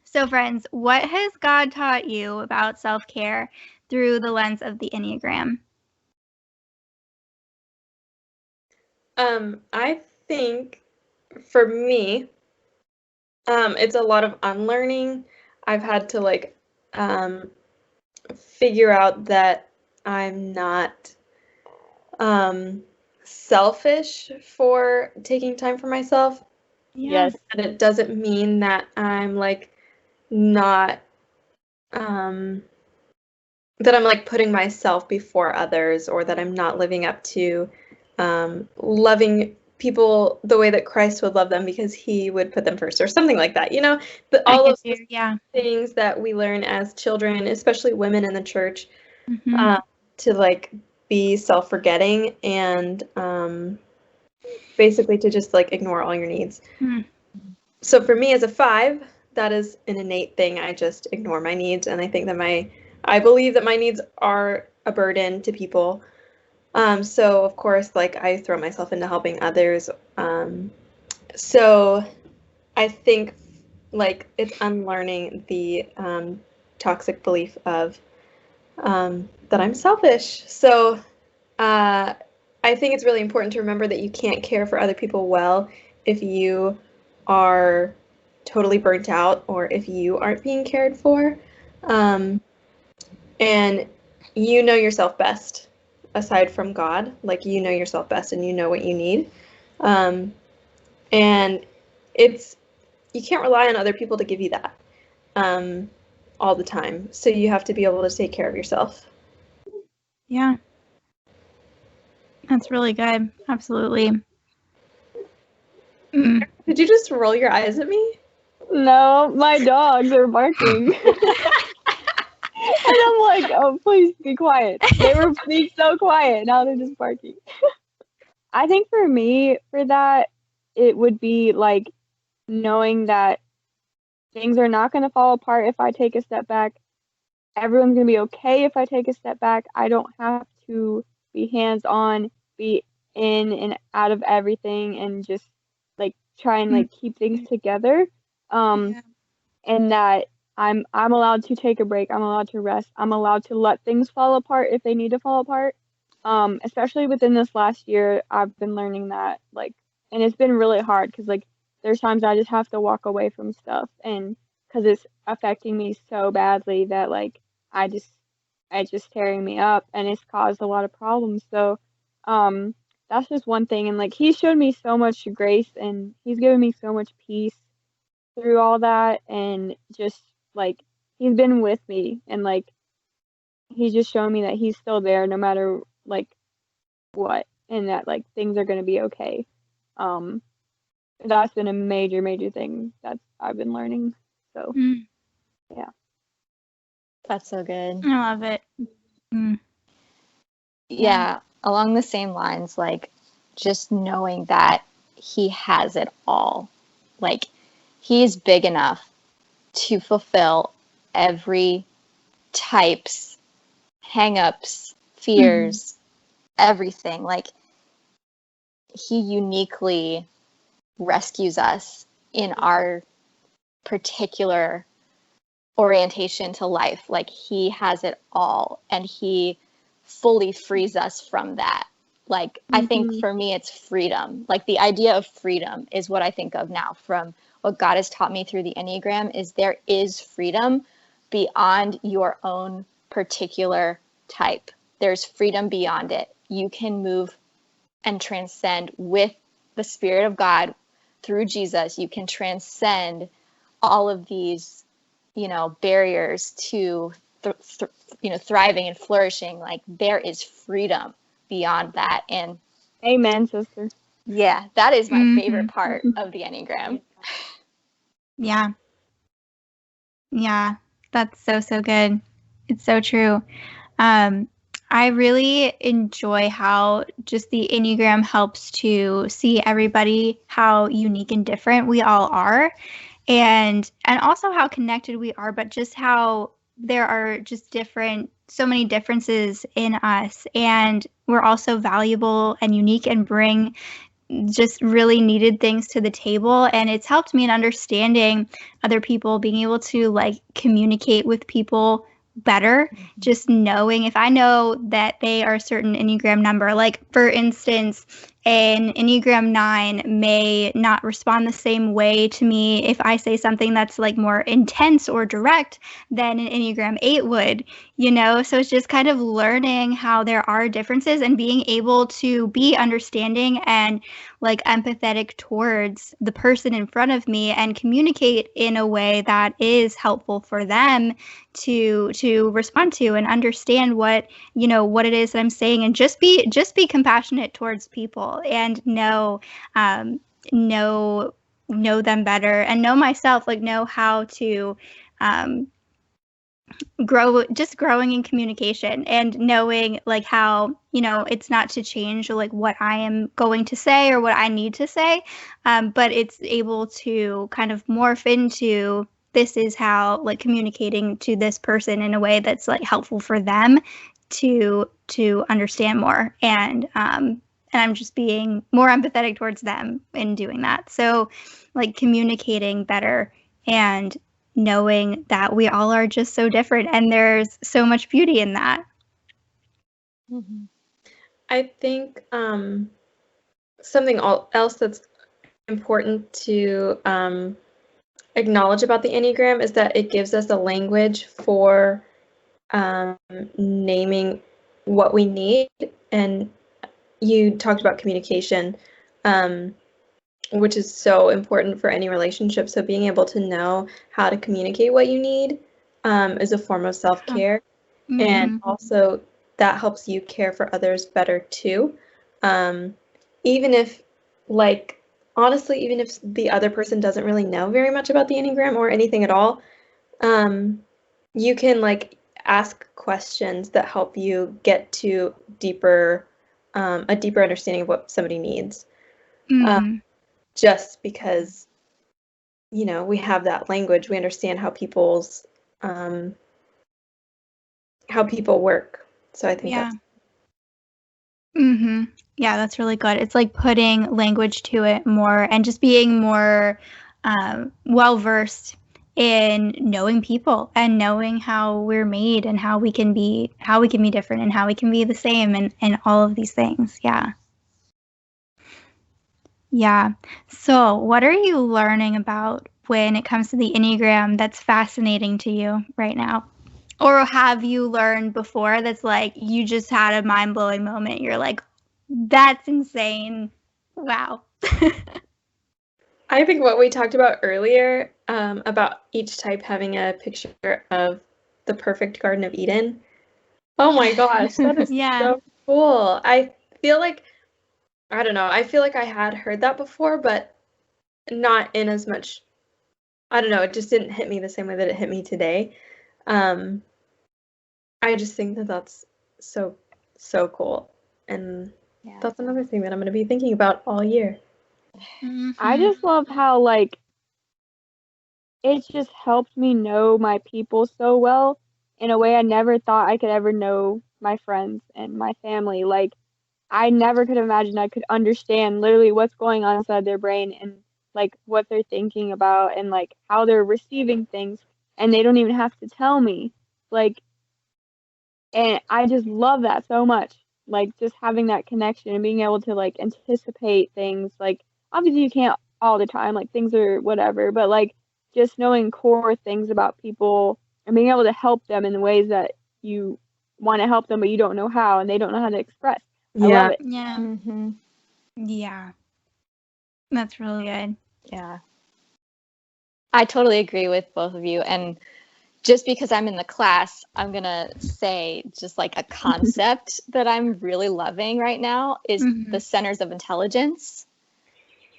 So friends, what has God taught you about self-care through the lens of the Enneagram? I think for me, it's a lot of unlearning. I've had to figure out that I'm not selfish for taking time for myself. Yeah. Yes. And it doesn't mean that I'm not that I'm putting myself before others, or that I'm not living up to loving people the way that Christ would love them because he would put them first, or something like that. But I all get of you. Yeah. things that we learn as children, especially women in the church, Mm-hmm. to be self-forgetting and basically to just ignore all your needs. Mm. So for me as a 5, that is an innate thing. I just ignore my needs, and I think that I believe that my needs are a burden to people. So of course, I throw myself into helping others. So I think it's unlearning the toxic belief of that I'm selfish. So I think it's really important to remember that you can't care for other people well if you are totally burnt out, or if you aren't being cared for. And you know yourself best, aside from God. You know yourself best, and you know what you need. And you can't rely on other people to give you that all the time. So you have to be able to take care of yourself. Yeah. That's really good. Absolutely. Mm. Did you just roll your eyes at me? No, my dogs are barking. And I'm like, oh, please be quiet. They were being so quiet. Now they're just barking. I think for me, for that, it would be knowing that things are not going to fall apart if I take a step back. Everyone's going to be okay if I take a step back. I don't have to be hands-on, be in and out of everything, and just try and keep things together. Yeah. And that I'm allowed to take a break. I'm allowed to rest. I'm allowed to let things fall apart if they need to fall apart. Especially within this last year, I've been learning that and it's been really hard because there's times I just have to walk away from stuff, and because it's affecting me so badly that I just it's just tearing me up, and it's caused a lot of problems. So that's just one thing, and he showed me so much grace, and he's given me so much peace through all that, and just he's been with me, and he's just shown me that he's still there no matter what, and that things are going to be okay. um that's been a major thing that I've been learning. So yeah. That's so good. I love it. Yeah, along the same lines, just knowing that he has it all. He's big enough to fulfill every types, hang-ups, fears, everything. He uniquely rescues us in our particular orientation to life. He has it all, and he fully frees us from that. I think for me, it's freedom. The idea of freedom is what I think of now from what God has taught me through the Enneagram, is there is freedom beyond your own particular type. There's freedom beyond it. You can move and transcend with the Spirit of God through Jesus. You can transcend all of these, barriers to, thriving and flourishing. There is freedom beyond that. And Amen, sister. yeah, that is my favorite part of the Enneagram. Yeah. Yeah. That's so good. It's so true. I really enjoy how just the Enneagram helps to see everybody, how unique and different we all are, and also how connected we are, but just how there are just so many differences in us, and we're also valuable and unique and bring just really needed things to the table, and it's helped me in understanding other people, being able to like communicate with people better, just knowing if I know that they are a certain Enneagram number, like for instance, an Enneagram 9 may not respond the same way to me if I say something that's like more intense or direct than an Enneagram 8 would, you know? So it's just kind of learning how there are differences and being able to be understanding and like empathetic towards the person in front of me and communicate in a way that is helpful for them to respond to and understand what, you know, what it is that I'm saying, and just be compassionate towards people and know know them better and know myself, like know how to um, growing in communication and knowing like how, you know, it's not to change like what I am going to say or what I need to say, but it's able to kind of morph into this is how like communicating to this person in a way that's like helpful for them to understand more, and I'm just being more empathetic towards them in doing that. So like communicating better and knowing that we all are just so different and there's so much beauty in that. Mm-hmm. I think something else that's important to acknowledge about the Enneagram is that it gives us a language for naming what we need. And you talked about communication, which is so important for any relationship. So being able to know how to communicate what you need is a form of self-care. Mm-hmm. And also that helps you care for others better too. Even if, like, honestly, even if the other person doesn't really know very much about the Enneagram or anything at all, you can like ask questions that help you get to a deeper understanding of what somebody needs. Just because, you know, we have that language, we understand how people work. So I think that's yeah, that's really good. It's like putting language to it more and just being more well versed in knowing people and knowing how we're made and how we can be different and how we can be the same, and all of these things. Yeah. So what are you learning about when it comes to the Enneagram that's fascinating to you right now? Or have you learned before that's like you just had a mind-blowing moment? You're like, that's insane. Wow. I think what we talked about earlier, about each type having a picture of the perfect Garden of Eden. Oh my gosh, that is so cool. I feel like, I don't know, I feel like I had heard that before, but not in as much, I don't know, it just didn't hit me the same way that it hit me today. I just think that that's so cool. And that's another thing that I'm going to be thinking about all year. I just love how like it's just helped me know my people so well in a way I never thought I could ever know my friends and my family. Like I never could imagine I could understand literally what's going on inside their brain and like what they're thinking about and like how they're receiving things, and they don't even have to tell me. Like, and I just love that so much. Like just having that connection and being able to like anticipate things. Like obviously you can't all the time, like things are whatever, but like just knowing core things about people and being able to help them in the ways that you want to help them but you don't know how and they don't know how to express. I love it. Yeah. Mm-hmm. Yeah. That's really good. Yeah. I totally agree with both of you. And just because I'm in the class, I'm going to say just like a concept that I'm really loving right now is the centers of intelligence.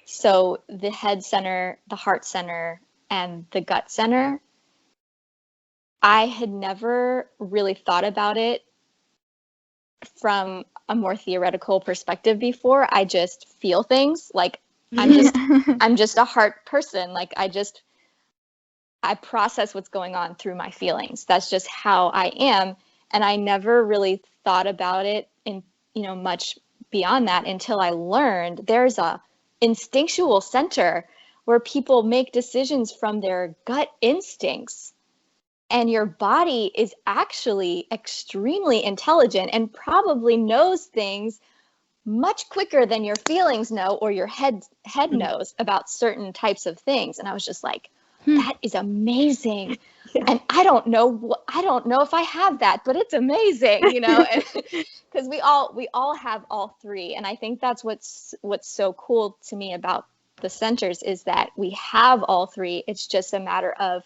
So the head center, the heart center, and the gut center. I had never really thought about it from a more theoretical perspective before. I just feel things like I'm just a heart person. Like I process what's going on through my feelings. That's just how I am. And I never really thought about it in, much beyond that until I learned there's a instinctual center where people make decisions from their gut instincts. And your body is actually extremely intelligent and probably knows things much quicker than your feelings know or your head knows about certain types of things. And I was just like, that is amazing. Yeah. And I don't know if I have that, but it's amazing, you know, because we all have all three. And I think that's what's so cool to me about the centers is that we have all three. It's just a matter of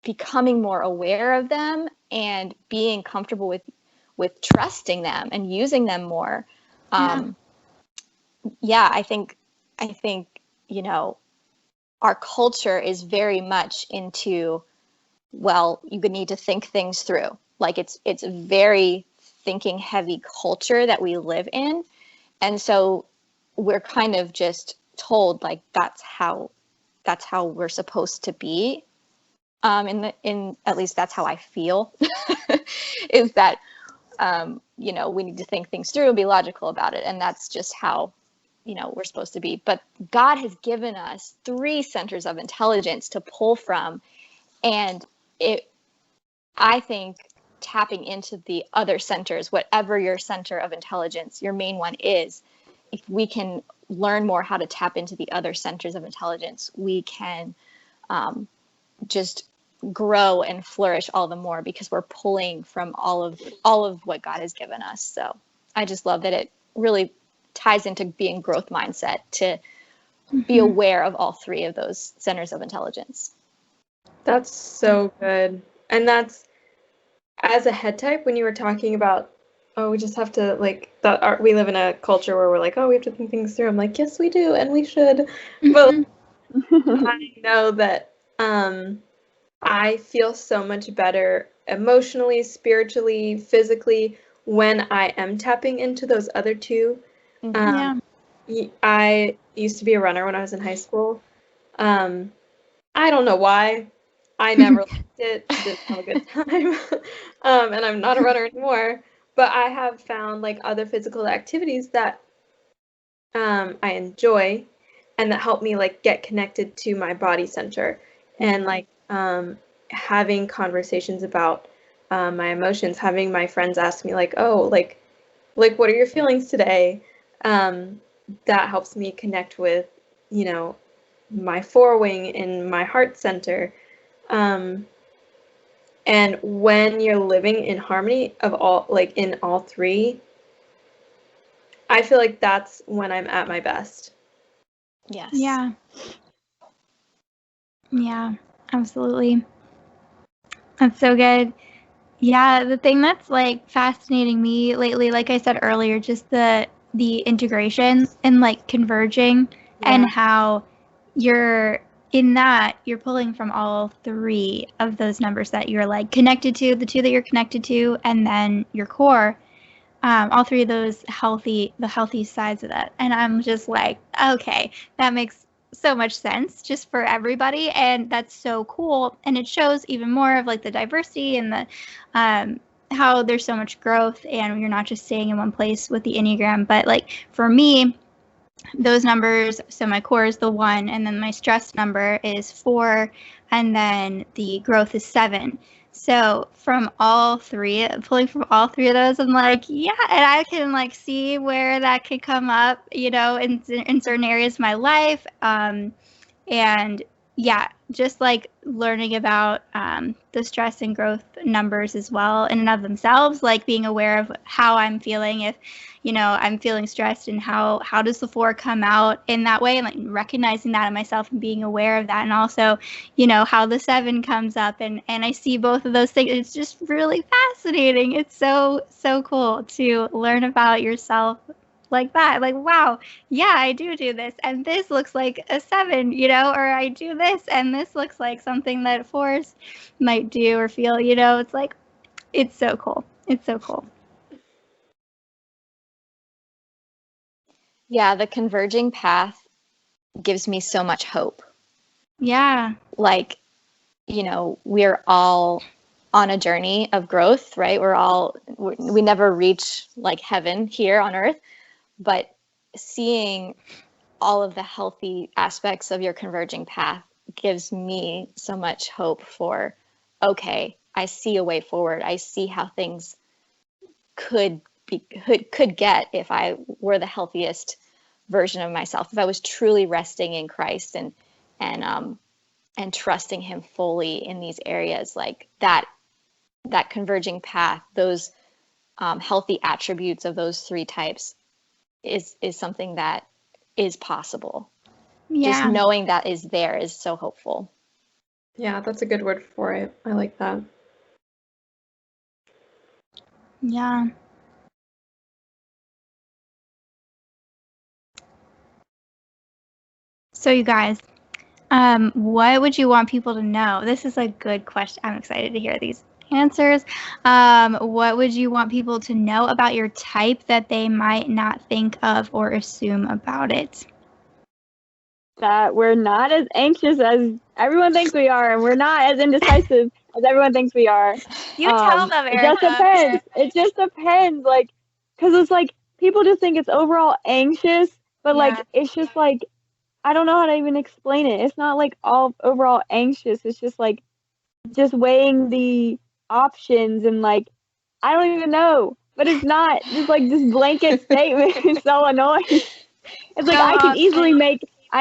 becoming more aware of them and being comfortable with trusting them and using them more. I think, you know, our culture is very much into, well, you need to think things through. Like it's a very thinking heavy culture that we live in. And so we're kind of just told like that's how we're supposed to be. In at least that's how I feel is that you know, we need to think things through and be logical about it. And that's just how, you know, we're supposed to be. But God has given us 3 centers of intelligence to pull from. And I think tapping into the other centers, whatever your center of intelligence, your main one is, if we can learn more how to tap into the other centers of intelligence, we can just grow and flourish all the more because we're pulling from all of what God has given us. So I just love that it really ties into being growth mindset to be aware of all 3 of those centers of intelligence. That's so good. And that's, as a head type, when you were talking about, oh, we just have to, like, we live in a culture where we're like, oh, we have to think things through. I'm like, yes, we do, and we should. But I know that I feel so much better emotionally, spiritually, physically when I am tapping into those other 2. I used to be a runner when I was in high school. I don't know why. I never liked it. Didn't have a good time. And I'm not a runner anymore. But I have found like other physical activities that I enjoy and that help me like get connected to my body center and like having conversations about my emotions, having my friends ask me like, oh, like what are your feelings today? That helps me connect with, you know, my forewing and my heart center. And when you're living in harmony of all, like in all 3, I feel like that's when I'm at my best. Yes. Yeah, absolutely. That's so good. Yeah, the thing that's like fascinating me lately, like I said earlier, just the integration and like converging and how you're pulling from all 3 of those numbers that you're like connected to, the 2 that you're connected to, and then your core. All 3 of those the healthy sides of that. And I'm just like, okay, that makes so much sense just for everybody. And that's so cool. And it shows even more of like the diversity and the, how there's so much growth and you're not just staying in one place with the Enneagram. But like for me, those numbers, so my core is the 1, and then my stress number is 4, and then the growth is 7. So from all 3, pulling from all 3 of those, I'm like, yeah, and I can like see where that could come up, you know, in certain areas of my life. And yeah, just like learning about the stress and growth numbers as well in and of themselves, like being aware of how I'm feeling, if, you know, I'm feeling stressed, and how does the 4 come out in that way, and like recognizing that in myself and being aware of that, and also, you know, how the 7 comes up, and I see both of those things. It's just really fascinating. It's so cool to learn about yourself like that. Like, wow, yeah, I do this, and this looks like a 7, you know, or I do this, and this looks like something that 4s might do or feel, you know. It's like, it's so cool. It's so cool. Yeah, the converging path gives me so much hope. Yeah. Like, you know, we're all on a journey of growth, right? We never reach like heaven here on earth, but seeing all of the healthy aspects of your converging path gives me so much hope for, okay, I see a way forward. I see how things could get if I were the healthiest version of myself, if I was truly resting in Christ and trusting him fully in these areas, like that converging path, those healthy attributes of those three types is something that is possible. Just knowing that is there is so hopeful. Yeah, that's a good word for it. I like that. Yeah. So you guys, what would you want people to know? This is a good question. I'm excited to hear these answers. What would you want people to know about your type that they might not think of or assume about it? That we're not as anxious as everyone thinks we are, and we're not as indecisive as everyone thinks we are. You tell them, Erica. It just depends. It just depends, like, because it's like people just think it's overall anxious, but like it's just like I don't know how to even explain it. It's not like all overall anxious. It's just like just weighing the options and like I don't even know, but it's not just like this blanket statement. It's so annoying. It's like I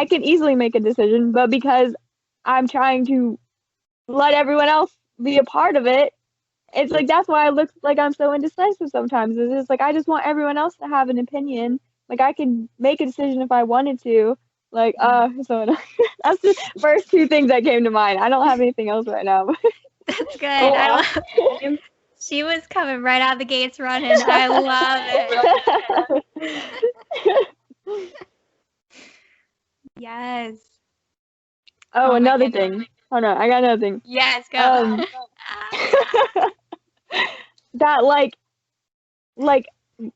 can easily make a decision, but because I'm trying to let everyone else be a part of it, it's like that's why I look like I'm so indecisive sometimes. It's just like I just want everyone else to have an opinion. Like I could make a decision if I wanted to. Like so that's the first two things that came to mind. I don't have anything else right now. That's good. I love it. She was coming right out the gates running. I love it. Yes. Oh, another thing. Oh no, I got another thing. Yes, go. That like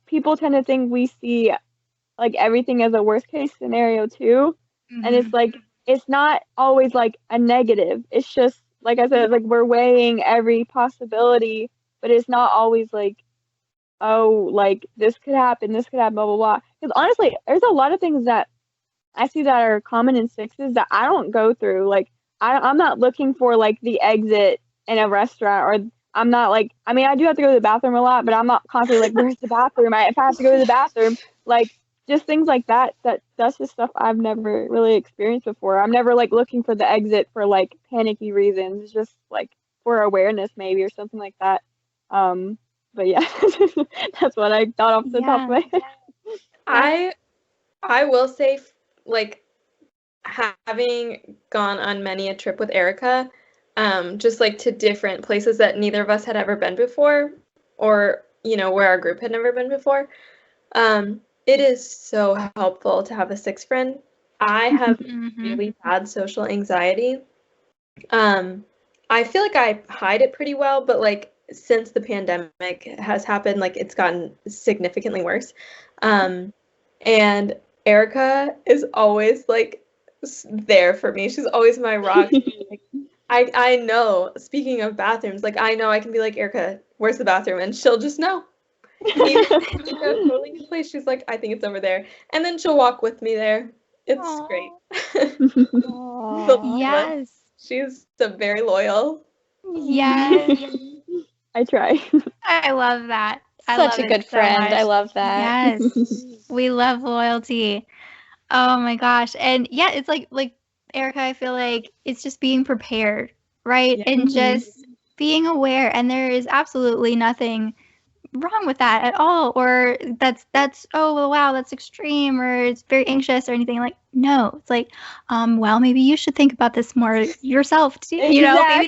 people tend to think we see like everything as a worst case scenario too. Mm-hmm. And it's like it's not always like a negative. It's just like I said, it's like we're weighing every possibility, but it's not always like, oh, like this could happen, blah blah blah. Because honestly, there's a lot of things that I see that are common in sixes that I don't go through. Like I'm not looking for like the exit in a restaurant, or I'm not like, I mean, I do have to go to the bathroom a lot, but I'm not constantly like, where's the bathroom? If I have to go to the bathroom, like just things like that. That's just stuff I've never really experienced before. I'm never like looking for the exit for like panicky reasons. It's just like for awareness maybe or something like that. But yeah, that's what I thought off the top of my head. I will say, like, having gone on many a trip with Erica, just like to different places that neither of us had ever been before, or where our group had never been before, it is so helpful to have a sixth friend. I have really bad social anxiety. I feel like I hide it pretty well, but like since the pandemic has happened, like it's gotten significantly worse. And Erica is always like there for me. She's always my rock. Like, I know, speaking of bathrooms, like I know I can be like, Erica, where's the bathroom? And she'll just know. Even if a totally new place, she's like, I think it's over there. And then she'll walk with me there. It's great. Yes. She's very loyal. Yes. I try. I love that. Such a good friend. I love that. Yes. We love loyalty. Oh my gosh. And yeah, it's like Erica, I feel like it's just being prepared, right? Yeah. And just being aware. And there is absolutely nothing wrong with that at all, or that's oh wow, that's extreme, or it's very anxious or anything. Like, no, it's like well, maybe you should think about this more yourself too. Maybe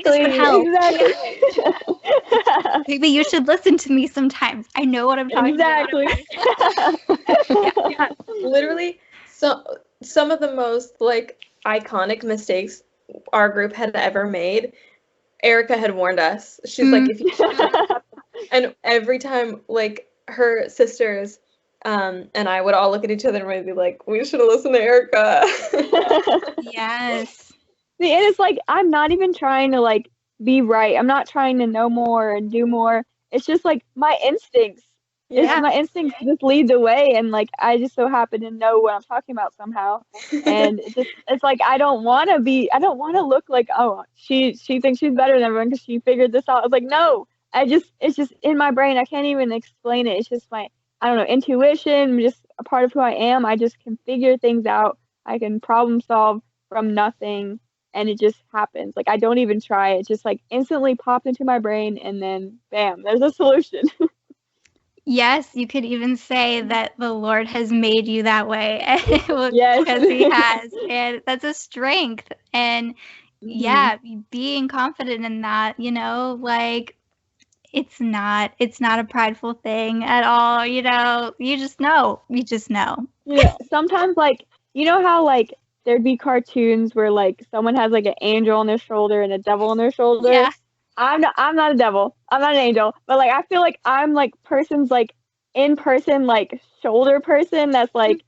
this would help. Maybe you should listen to me sometimes. I know what I'm talking about. Yeah, literally. So some of the most like iconic mistakes our group had ever made, Erica had warned us. She's like, if you and every time, like, her sisters and I would all look at each other and we'd be like, we should have listened to Erica. Yes. See, and it's like, I'm not even trying to, like, be right. I'm not trying to know more and do more. It's just like my instincts. It's Yeah. my instincts just lead the way, and like I just so happen to know what I'm talking about somehow. And it's like I don't want to look like, oh, she thinks she's better than everyone because she figured this out. It's like, no, it's just in my brain. I can't even explain it. It's just my, I don't know, intuition, just a part of who I am. I just can figure things out. I can problem solve from nothing, and it just happens. Like I don't even try. It just like instantly popped into my brain, and then bam, there's a solution. Yes, you could even say that the Lord has made you that way. Well, Yes. because he has. And that's a strength. And yeah, being confident in that, like it's not a prideful thing at all, You just know. You just know. Yeah, sometimes like you know how like there'd be cartoons where like someone has like an angel on their shoulder and a devil on their shoulder. Yeah. I'm not a devil. I'm not an angel. But like I feel like I'm like person's like in person like shoulder person that's like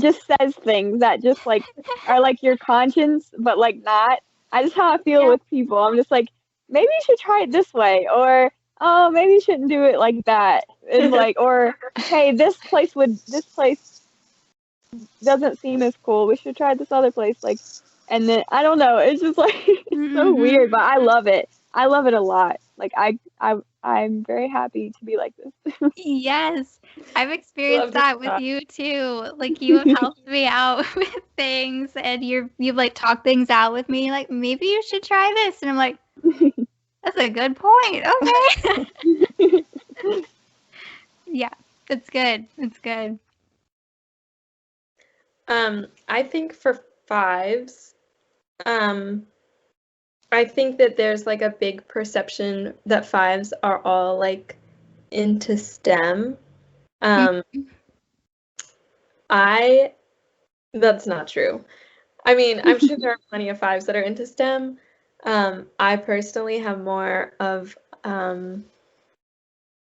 just says things that just like are like your conscience but like not. I just how I feel Yeah. with people. I'm just like maybe you should try it this way, or oh maybe you shouldn't do it like that. And like or hey this place doesn't seem as cool. We should try this other place. Like, and then I don't know. It's just like it's so Mhm. weird, but I love it. I love it a lot. Like I'm very happy to be like this. Yes. I've experienced Love to that with talk. you too. Like you have helped me out with things and you've like talked things out with me. Like maybe you should try this. And I'm like, that's a good point. Okay. Yeah. It's good. It's good. I think for fives, I think that there's like a big perception that fives are all like into STEM. That's not true. I mean, I'm sure there are plenty of fives that are into STEM. I personally have more of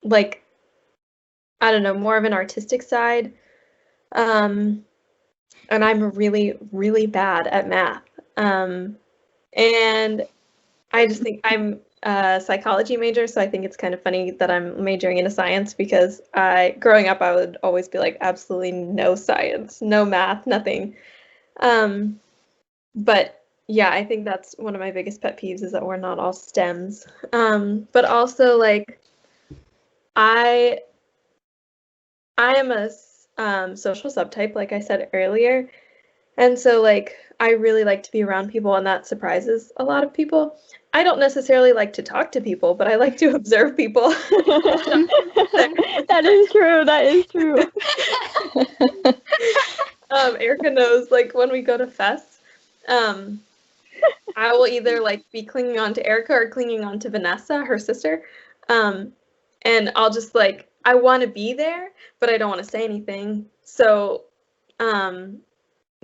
like I don't know, more of an artistic side. And I'm really, really bad at math. And I just think I'm a psychology major, so I think it's kind of funny that I'm majoring into science because growing up, I would always be like, absolutely no science, no math, nothing. But yeah, I think that's one of my biggest pet peeves is that we're not all STEMs. But also like, I am a social subtype, like I said earlier. And so, like, I really like to be around people, and that surprises a lot of people. I don't necessarily like to talk to people, but I like to observe people. That is true. That is true. Erica knows, like, when we go to fests, I will either, like, be clinging on to Erica or clinging on to Vanessa, her sister. And I'll just, like, I want to be there, but I don't want to say anything. So,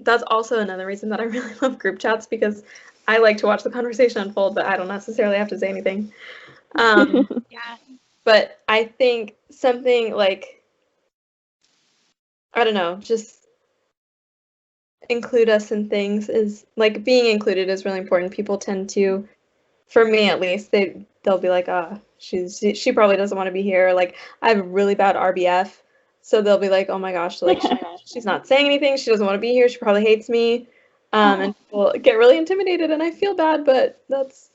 that's also another reason that I really love group chats because I like to watch the conversation unfold, but I don't necessarily have to say anything. Yeah. But I think something like, I don't know, just include us in things is like being included is really important. People tend to, for me at least, they'll be like, she probably doesn't want to be here. Like I have really bad RBF. So they'll be like, oh my gosh, like she's not saying anything. She doesn't want to be here. She probably hates me. And people get really intimidated and I feel bad, but that's,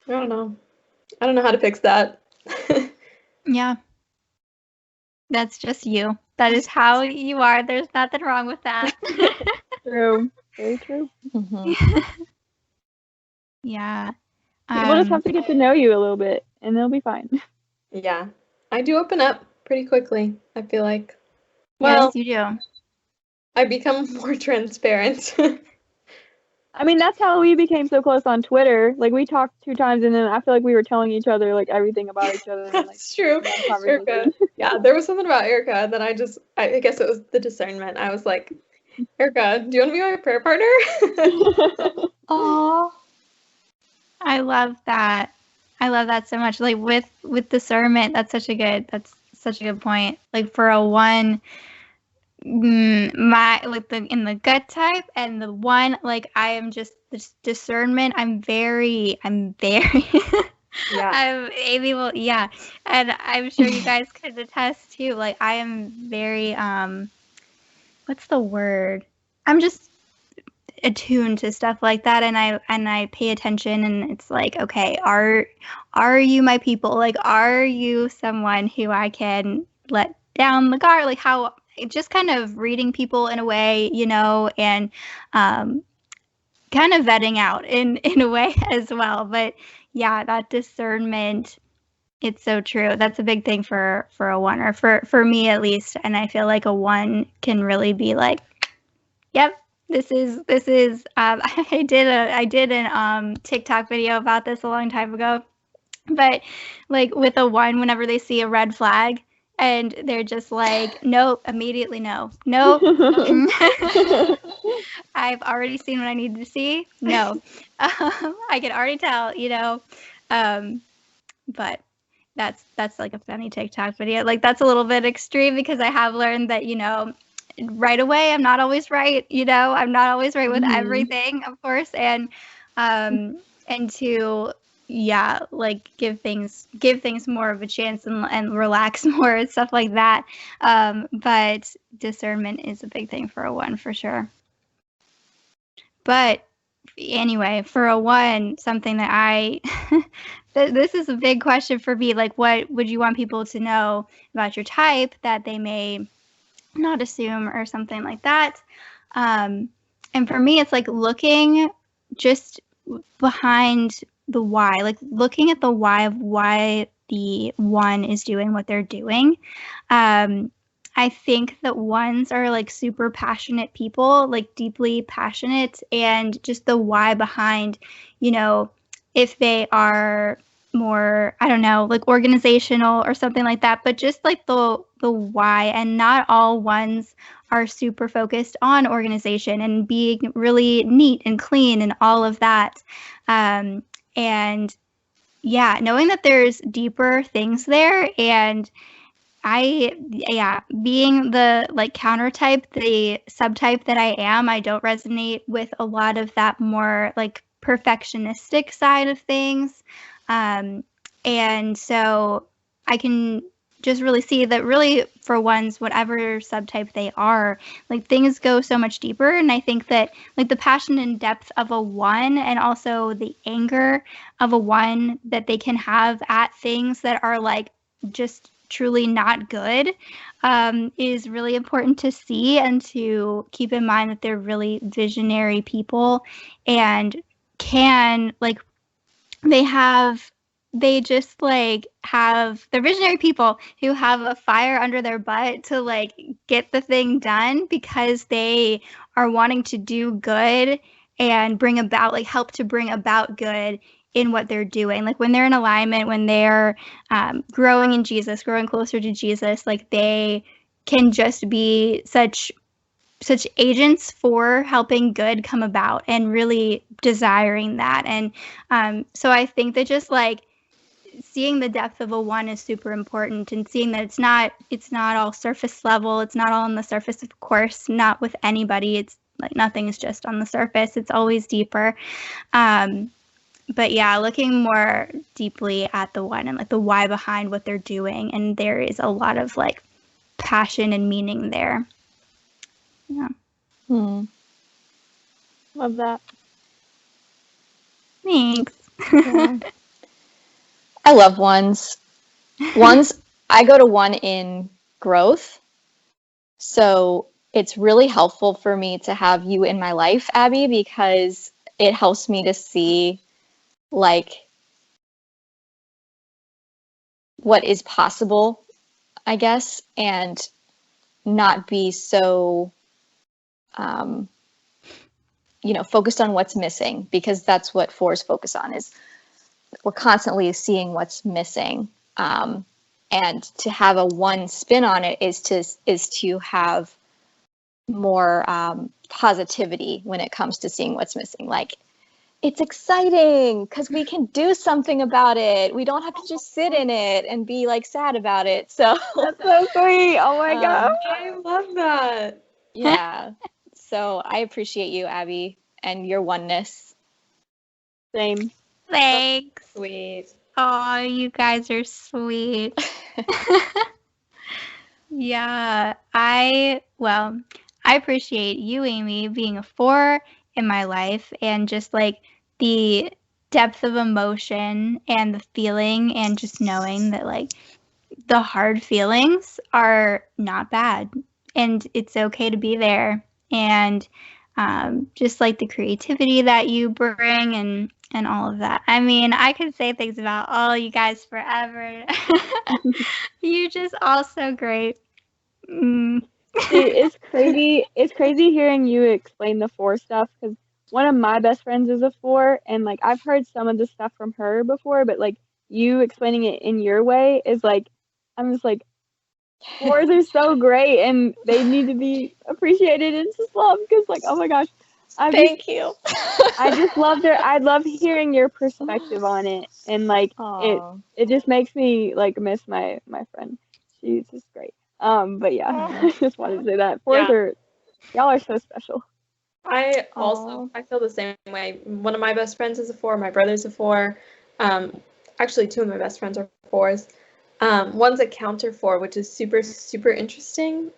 I don't know. I don't know how to fix that. Yeah. That's just you. That is how you are. There's nothing wrong with that. True. Very true. Yeah. People just have to get to know you a little bit, and they'll be fine. Yeah. I do open up pretty quickly, I feel like. Well, yes, you do. I become more transparent. I mean, that's how we became so close on Twitter. Like, we talked 2 times, and then I feel like we were telling each other, like, everything about each other. And, like, That's true. one conversation. Erica. Yeah, there was something about Erica that I guess it was the discernment. I was like, Erica, do you want to be my prayer partner? Aww. I love that. I love that so much. Like with discernment, that's such a good point. Like for a one, my like in the gut type, and the one like I am just this discernment, I'm very Yeah. Amy will, yeah, and I'm sure you guys could attest too. Like I am very what's the word? I'm just attuned to stuff like that, and I pay attention, and it's like, okay, are you my people? Like, are you someone who I can let down the guard? Like how just kind of reading people in a way, and um, kind of vetting out in a way as well. But yeah, that discernment, it's so true. That's a big thing for a one, or for me at least. And I feel like a one can really be like, yep, this is I did an TikTok video about this a long time ago. But like with a one, whenever they see a red flag and they're just like, nope, immediately no. Nope. I've already seen what I needed to see. No. I can already tell. But that's like a funny TikTok video. Like that's a little bit extreme because I have learned that, right away I'm not always right, I'm not always right with everything, of course, and to yeah, like give things more of a chance and relax more and stuff like that. But discernment is a big thing for a one for sure. But anyway, for a one, something that I this is a big question for me. Like, what would you want people to know about your type that they may not assume or something like that? And for me, it's like looking just behind the why, like looking at the why of why the one is doing what they're doing. I think that ones are like super passionate people, like deeply passionate, and just the why behind, if they are more, I don't know, like organizational or something like that, but just like the why. And not all ones are super focused on organization and being really neat and clean and all of that. And yeah, knowing that there's deeper things there. And being the like counter type, the subtype that I am, I don't resonate with a lot of that more like perfectionistic side of things. And so I can just really see that really for ones, whatever subtype they are, like things go so much deeper. And I think that like the passion and depth of a one, and also the anger of a one that they can have at things that are like just truly not good, is really important to see and to keep in mind that they're really visionary people and can like they just like have they're visionary people who have a fire under their butt to like get the thing done because they are wanting to do good and bring about like help to bring about good in what they're doing. Like when they're in alignment, when they're growing in Jesus, growing closer to Jesus, like they can just be such agents for helping good come about and really desiring that. And so I think that just like seeing the depth of a one is super important, and seeing that it's not all surface level. It's not all on the surface, of course, not with anybody. It's like nothing is just on the surface. It's always deeper. But yeah, looking more deeply at the one and like the why behind what they're doing. And there is a lot of like passion and meaning there. Yeah. Love that. Thanks. Yeah. I love ones. I go to one in growth. So it's really helpful for me to have you in my life, Abby, because it helps me to see like what is possible, I guess, and not be so focused on what's missing, because that's what fours focus on, is we're constantly seeing what's missing. And to have a one spin on it is to have more positivity when it comes to seeing what's missing. Like, it's exciting because we can do something about it. We don't have to just sit in it and be like sad about it. So That's so sweet. Oh my God. I love that. Yeah. So I appreciate you, Abby, and your oneness. Same. Thanks. Sweet. Oh, you guys are sweet. Yeah, I appreciate you, Amy, being a 4 in my life, and just like the depth of emotion and the feeling, and just knowing that like the hard feelings are not bad, and it's okay to be there, and just like the creativity that you bring, and all of that. I mean, I could say things about all you guys forever. You're just all so great. See, it's crazy. It's crazy hearing you explain the 4 stuff because one of my best friends is a 4, and like I've heard some of the stuff from her before, but like you explaining it in your way is like, I'm just like, 4s are so great and they need to be appreciated and just loved because like, oh my gosh, Thank you. I just love I love hearing your perspective on it, and like Aw. it just makes me like miss my friend. She's just great. But yeah, I just wanted to say that 4s Yeah. are y'all are so special. I Aw. feel the same way. One of my best friends is a 4. My brother's a 4. Actually, 2 of my best friends are 4s. One's a counter 4, which is super, super interesting.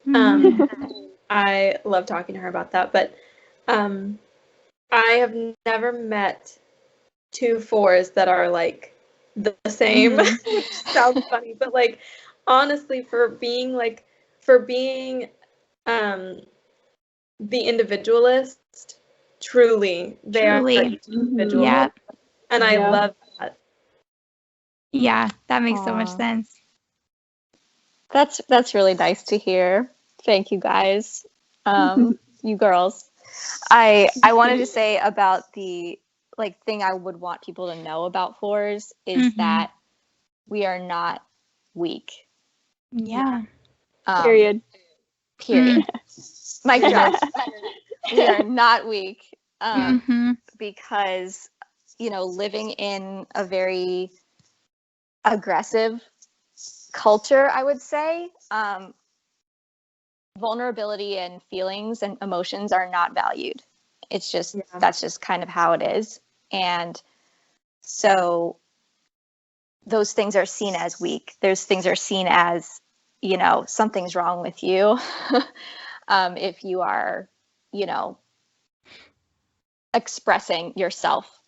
I love talking to her about that. But I have never met 2 4s that are like the same, which sounds funny, but like honestly, for being the individualist, truly, they are Truly. each individual. Yeah. And I Yeah. love that. Yeah, that makes so much Aw. sense. That's really nice to hear. Thank you guys. You girls. I wanted to say about the like thing I would want people to know about 4s is that we are not weak. Yeah. Period. Period. Mic drop. We are not weak. Because, you know, living in a very aggressive culture, I would say, vulnerability and feelings and emotions are not valued. It's just, that's just kind of how it is. And so those things are seen as weak. Those things are seen as, you know, something's wrong with you. If you are, you know, expressing yourself.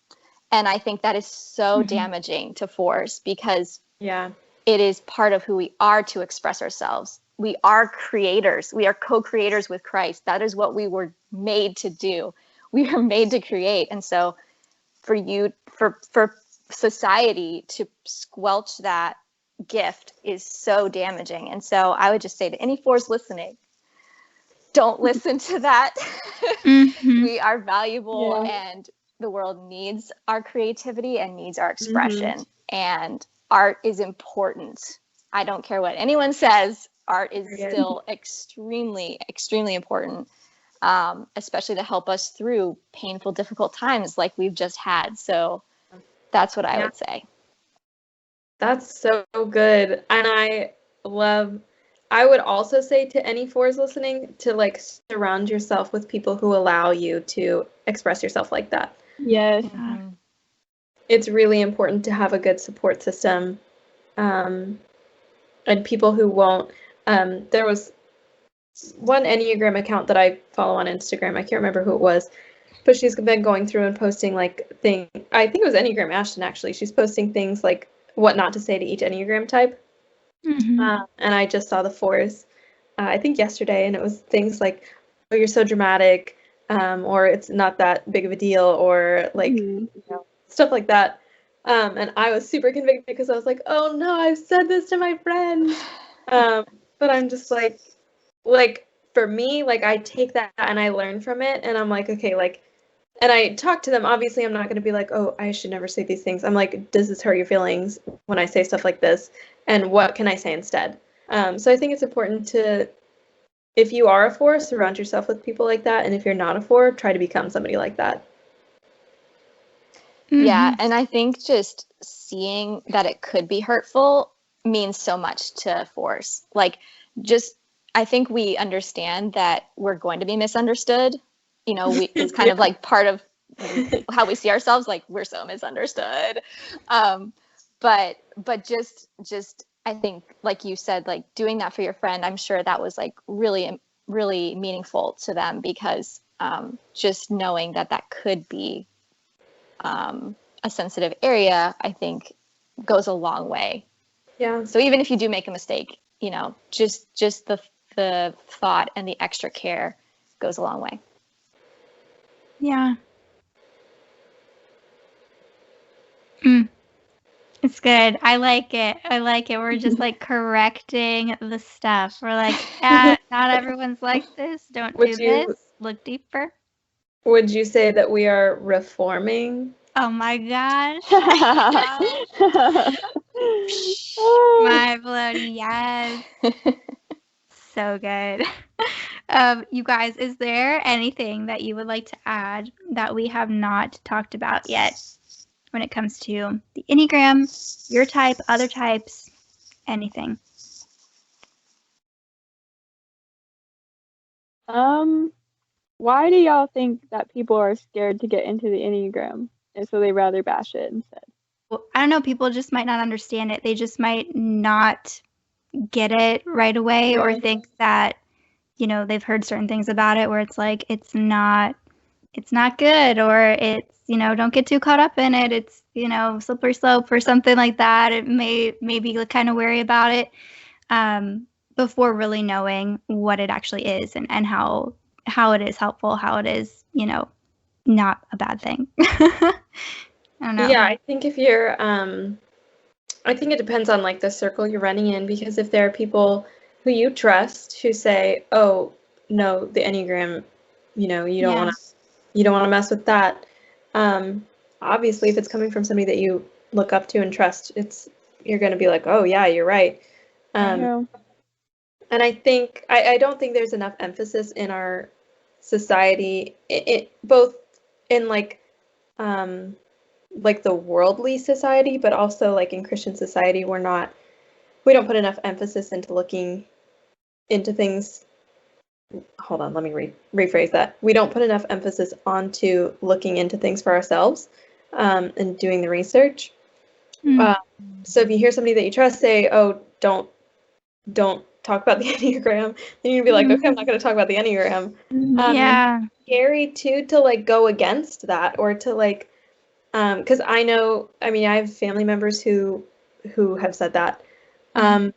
And I think that is so damaging to 4s because it is part of who we are to express ourselves. We are creators. We are co-creators with Christ. That is what we were made to do. We are made to create. And so for society to squelch that gift is so damaging. And so I would just say to any 4s listening, don't listen to that. We are valuable and the world needs our creativity and needs our expression. And art is important. I don't care what anyone says. Art is still extremely, extremely important, especially to help us through painful, difficult times like we've just had. So that's what I would say. That's so good. And I would also say to any 4s listening to like surround yourself with people who allow you to express yourself like that. Yes. It's really important to have a good support system, and people who won't. There was one Enneagram account that I follow on Instagram. I can't remember who it was, but she's been going through and posting like I think it was Enneagram Ashton actually. She's posting things like what not to say to each Enneagram type. And I just saw the 4s, I think yesterday, and it was things like, "Oh, you're so dramatic," or "It's not that big of a deal," or like you know, stuff like that. And I was super convicted because I was like, "Oh no, I've said this to my friends." But I'm just like for me, like I take that and I learn from it, and I'm like, okay, like, and I talk to them. Obviously, I'm not going to be like, "Oh, I should never say these things." I'm like, "Does this hurt your feelings when I say stuff like this? And what can I say instead?" So I think it's important to, if you are a 4, surround yourself with people like that, and if you're not a 4, try to become somebody like that. Yeah, and I think just seeing that it could be hurtful means so much to 4s. Like, just, I think we understand that we're going to be misunderstood. You know, it's kind of like part of how we see ourselves, like we're so misunderstood. But just I think, like you said, like doing that for your friend, I'm sure that was like really, really meaningful to them, because just knowing that that could be a sensitive area, I think goes a long way. Yeah. So even if you do make a mistake, you know, just the thought and the extra care goes a long way. Yeah. It's good. I like it. We're just like correcting the stuff. We're like, not everyone's like this. Don't do this. Look deeper. Would you say that we are reforming? Oh my gosh. My bloody yes. So good. You guys, is there anything that you would like to add that we have not talked about yet when it comes to the Enneagram, your type, other types, anything? Why do y'all think that people are scared to get into the Enneagram, and so they rather bash it instead? Well, I don't know. People just might not understand it. They just might not get it right away, or think that, you know, they've heard certain things about it where it's like it's not good, or it's, you know, don't get too caught up in it. It's, you know, slippery slope or something like that. It may be kind of wary about it before really knowing what it actually is, and how it is helpful, how it is, you know, not a bad thing. I don't know. Yeah, I think if you're I think it depends on like the circle you're running in, because if there are people who you trust who say, "Oh, no, the Enneagram, you know, you don't want to mess with that." Obviously, if it's coming from somebody that you look up to and trust, you're going to be like, "Oh, yeah, you're right." And I think I don't think there's enough emphasis in our society, both in like the worldly society, but also like in Christian society, we don't put enough emphasis into looking into things. Hold on, let me rephrase that. We don't put enough emphasis onto looking into things for ourselves and doing the research. So if you hear somebody that you trust say, "Oh, don't talk about the Enneagram," then you'd be like, "Okay, I'm not going to talk about the Enneagram." Yeah. It's scary too to like go against that, or to like, because I have family members who have said that, and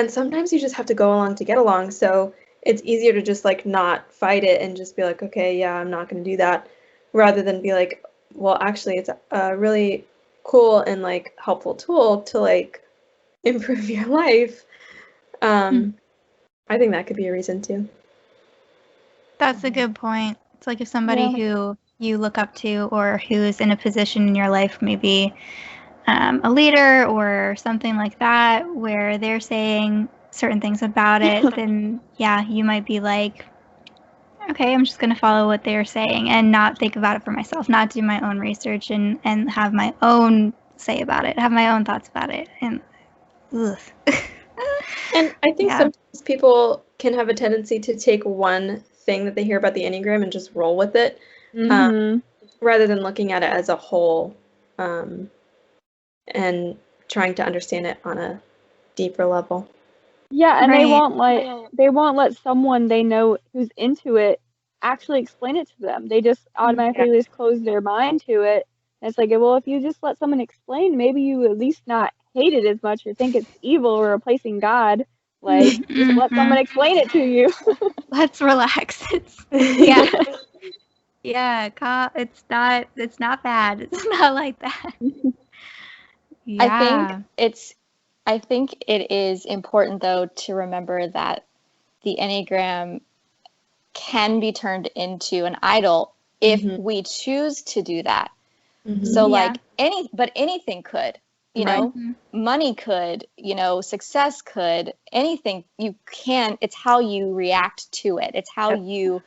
sometimes you just have to go along to get along. So it's easier to just like not fight it and just be like, "Okay, yeah, I'm not going to do that," rather than be like, "Well, actually, it's a really cool and like helpful tool to like improve your life." I think that could be a reason too. That's a good point. It's like if somebody who you look up to, or who's in a position in your life, maybe a leader or something like that, where they're saying certain things about it, then yeah, you might be like, okay, I'm just going to follow what they're saying and not think about it for myself, not do my own research and have my own say about it, have my own thoughts about it. And And I think sometimes people can have a tendency to take one thing that they hear about the Enneagram and just roll with it, rather than looking at it as a whole, and trying to understand it on a deeper level. Yeah, and they won't let someone they know who's into it actually explain it to them. They just automatically just close their mind to it. And it's like, well, if you just let someone explain, maybe you at least not hate it as much or think it's evil or replacing God. Like, just let someone explain it to you. Let's relax. It's it's not bad. It's not like that. I think it is important, though, to remember that the Enneagram can be turned into an idol if we choose to do that. So like anything could, you know, money could, you know, success could, anything you can, it's how you react to it. It's how you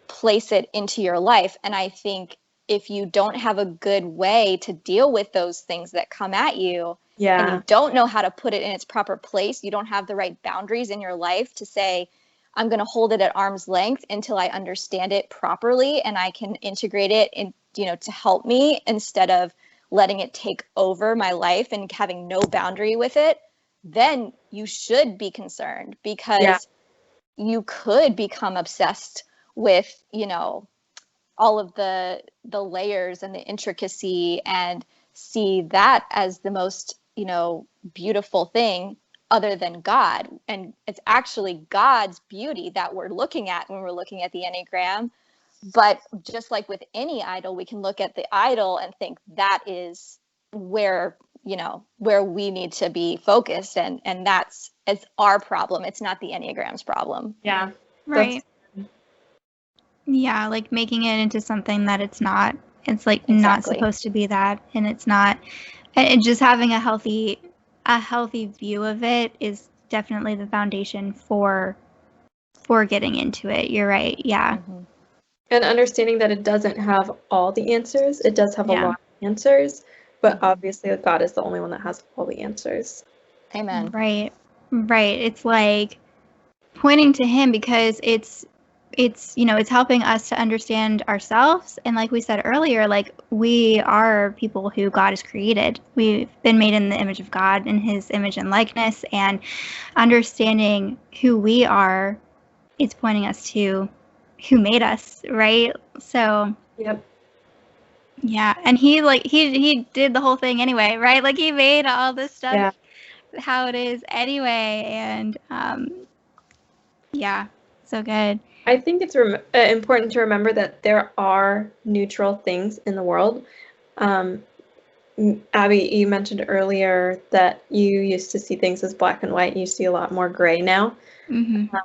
place it into your life. And I think if you don't have a good way to deal with those things that come at you, and you don't know how to put it in its proper place, you don't have the right boundaries in your life to say, I'm going to hold it at arm's length until I understand it properly and I can integrate it in, to help me instead of letting it take over my life and having no boundary with it, then you should be concerned because you could become obsessed with, all of the layers and the intricacy and see that as the most, beautiful thing other than God. And it's actually God's beauty that we're looking at when we're looking at the Enneagram. But just like with any idol, we can look at the idol and think that is where, where we need to be focused. And it's our problem. It's not the Enneagram's problem. Yeah. Right. Yeah, like making it into something that it's not. It's like not supposed to be that, and it's not. And just having a healthy view of it is definitely the foundation for getting into it. You're right. Yeah. Mm-hmm. And understanding that it doesn't have all the answers. It does have a lot of answers, but obviously God is the only one that has all the answers. Amen. Right. It's like pointing to him because it's helping us to understand ourselves. And like we said earlier, like we are people who God has created. We've been made in the image of God, in his image and likeness, and understanding who we are, it's pointing us to who made us, right? So yeah, and he did the whole thing anyway, right? Like he made all this stuff how it is anyway, and so good. I think it's important to remember that there are neutral things in the world. Abby, you mentioned earlier that you used to see things as black and white. You see a lot more gray now. Mm-hmm.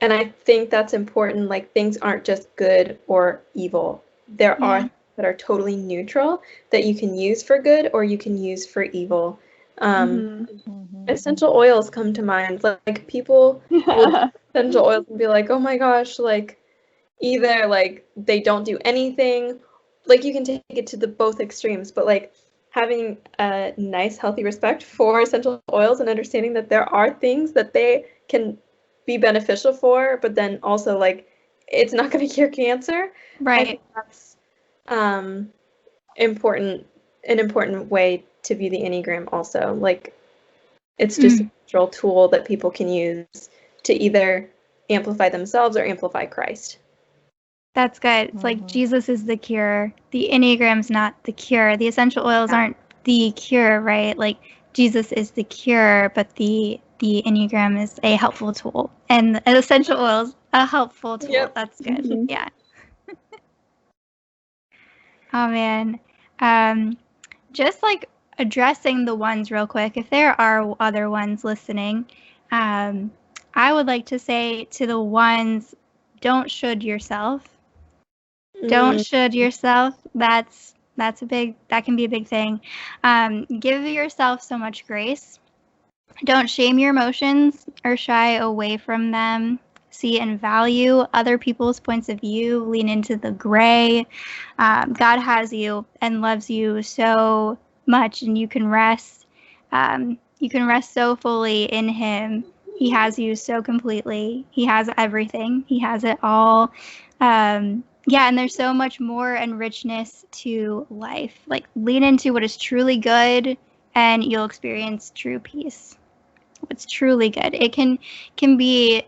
And I think that's important. Like things aren't just good or evil. There are things that are totally neutral that you can use for good or you can use for evil. Essential oils come to mind. Like people will essential oils and be like, oh my gosh, like either like they don't do anything, like you can take it to the both extremes, but like having a nice healthy respect for essential oils and understanding that there are things that they can be beneficial for, but then also like it's not going to cure cancer. Right. I think that's an important way to view the Enneagram also. Like it's just a natural tool that people can use to either amplify themselves or amplify Christ. That's good. It's like Jesus is the cure. The Enneagram's not the cure. The essential oils aren't the cure, right? Like Jesus is the cure, but the Enneagram is a helpful tool. And the essential oils, a helpful tool. Yep. That's good. Yeah. Oh, man. Just like addressing the ones real quick, if there are other ones listening, I would like to say to the ones, don't should yourself. Don't should yourself. That can be a big thing. Give yourself so much grace. Don't shame your emotions or shy away from them. See and value other people's points of view. Lean into the gray. God has you and loves you so much, and you can rest. You can rest so fully in him. He has you so completely. He has everything. He has it all. And there's so much more and richness to life. Like lean into what is truly good, and you'll experience true peace. What's truly good. It can be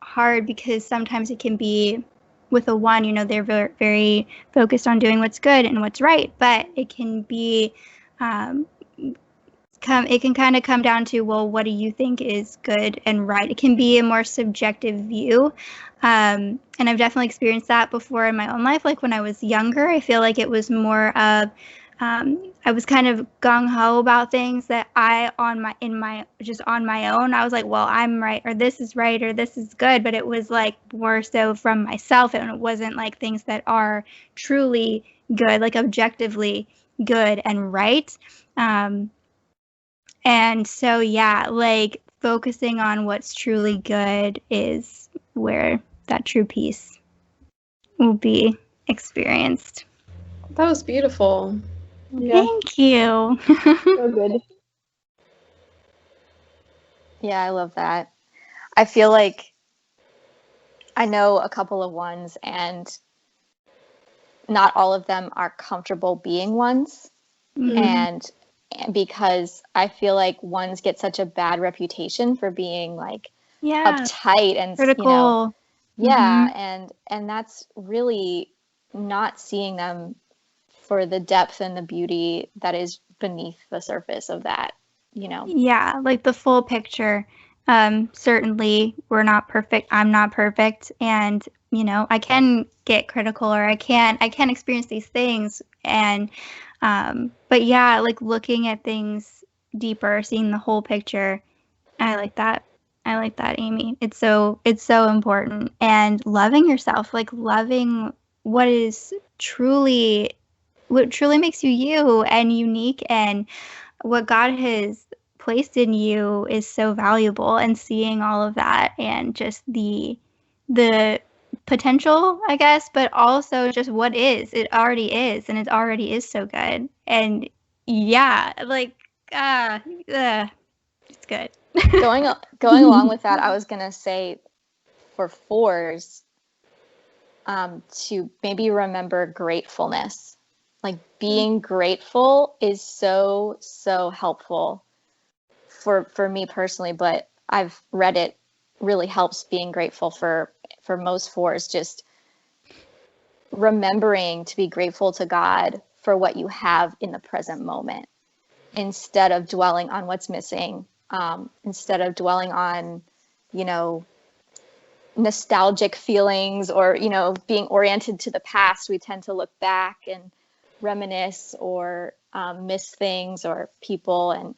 hard because sometimes it can be with a one, they're very, very focused on doing what's good and what's right, but it can be it can kind of come down to, well, what do you think is good and right? It can be a more subjective view. And I've definitely experienced that before in my own life. Like when I was younger, I feel like it was more of, I was kind of gung-ho about things that on my own, I was like, well, I'm right, or this is right, or this is good. But it was like more so from myself. And it wasn't like things that are truly good, like objectively good and right. And so, like focusing on what's truly good is where that true peace will be experienced. That was beautiful. Yeah. Thank you. So good. Yeah, I love that. I feel like I know a couple of ones, and not all of them are comfortable being ones. Mhm. And because I feel like ones get such a bad reputation for being like Yeah. uptight and Critical. and that's really not seeing them for the depth and the beauty that is beneath the surface of that, Yeah, like the full picture. Certainly we're not perfect. I'm not perfect, and I can get critical, or I can experience these things, and but yeah, like looking at things deeper, seeing the whole picture. I like that. I like that, Amy. It's so important, and loving yourself, like loving what truly makes you you and unique, and what God has placed in you is so valuable, and seeing all of that, and just the potential, I guess, but also just what is. It already is, and it already is so good. And yeah, like it's good. going along with that, I was gonna say for fours, to maybe remember gratefulness. Like being grateful is so helpful for me personally, but I've read it really helps being grateful for most fours, just remembering to be grateful to God for what you have in the present moment, instead of dwelling on what's missing, instead of dwelling on, nostalgic feelings, or, being oriented to the past. We tend to look back and reminisce, or miss things or people. And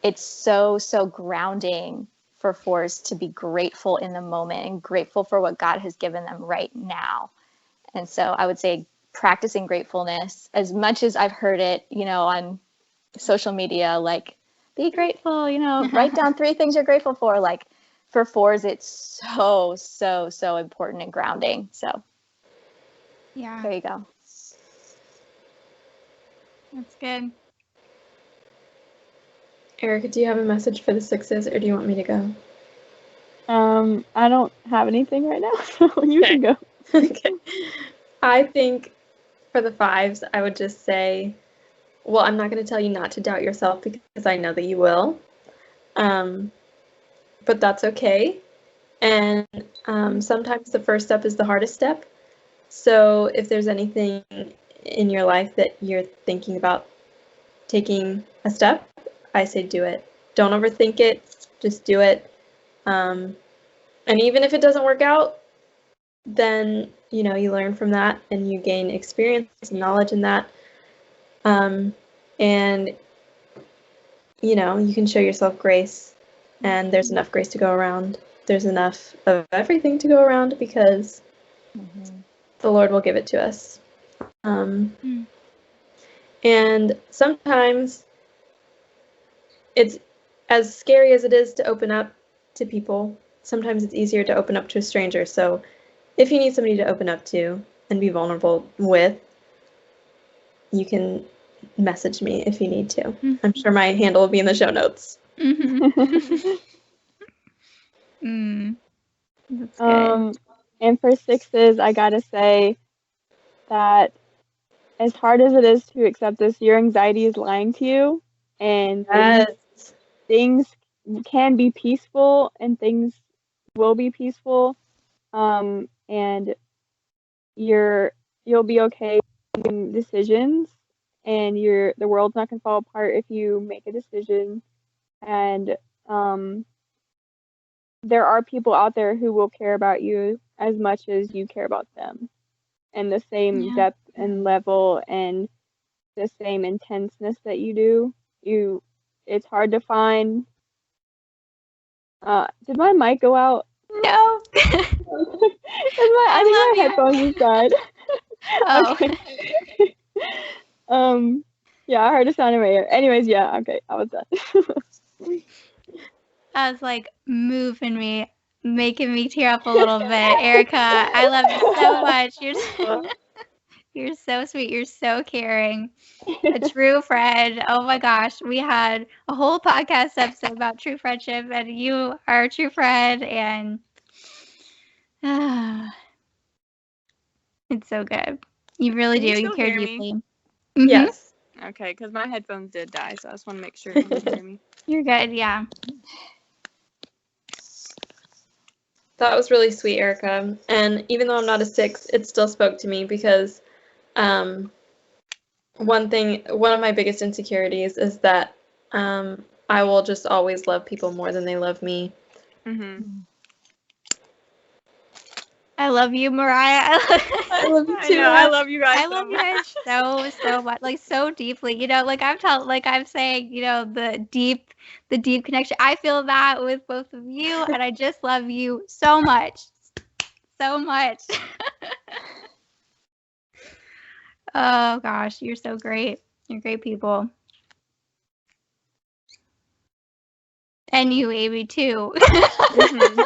it's so grounding for fours to be grateful in the moment and grateful for what God has given them right now. And so I would say practicing gratefulness, as much as I've heard it, on social media, like, be grateful, write down 3 things you're grateful for. Like, for fours, it's so important and grounding. So Yeah, there you go. that's good. Erica, do you have a message for the sixes, or do you want me to go? I don't have anything right now, so you can go. Okay. I think for the fives, I would just say, well, I'm not going to tell you not to doubt yourself, because I know that you will. But that's okay. And sometimes the first step is the hardest step. So if there's anything in your life that you're thinking about taking a step, I say do it. Don't overthink it. Just do it. And even if it doesn't work out, then you learn from that, and you gain experience and knowledge in that. And you can show yourself grace, and there's enough grace to go around. There's enough of everything to go around, because the Lord will give it to us. And sometimes it's as scary as it is to open up to people. Sometimes it's easier to open up to a stranger. So if you need somebody to open up to and be vulnerable with, you can message me if you need to. I'm sure my handle will be in the show notes. That's good. And for sixes, I gotta say that as hard as it is to accept this, your anxiety is lying to you, and things can be peaceful, and things will be peaceful, and you'll be okay making decisions, and the world's not gonna fall apart if you make a decision. And there are people out there who will care about you as much as you care about them, and the same depth and level and the same intenseness that you do. It's hard to find. Did my mic go out? No. I think my headphones just died. Oh. Okay. Yeah, I heard a sound in my ear. Anyways, yeah, okay, I was done. That was like moving me, making me tear up a little bit. Erica, I love you so much. You're so sweet. You're so caring. A true friend. Oh my gosh. We had a whole podcast episode about true friendship, and you are a true friend. And It's so good. You really Can do. you You still care hear me? deeply. Mhm. Yes. Okay, because my headphones did die, so I just want to make sure you can hear me. You're good. Yeah. That was really sweet, Erica. And even though I'm not a 6, it still spoke to me because one of my biggest insecurities is that I will just always love people more than they love me. Mm-hmm. I love you, Mariah. I love you I too. know. I love you guys I so love you much. guys so much, like so deeply. Like I'm saying, the deep connection. I feel that with both of you, and I just love you so much, so much. Oh gosh, you're so great. You're great people, and you, Amy, too. Mm-hmm.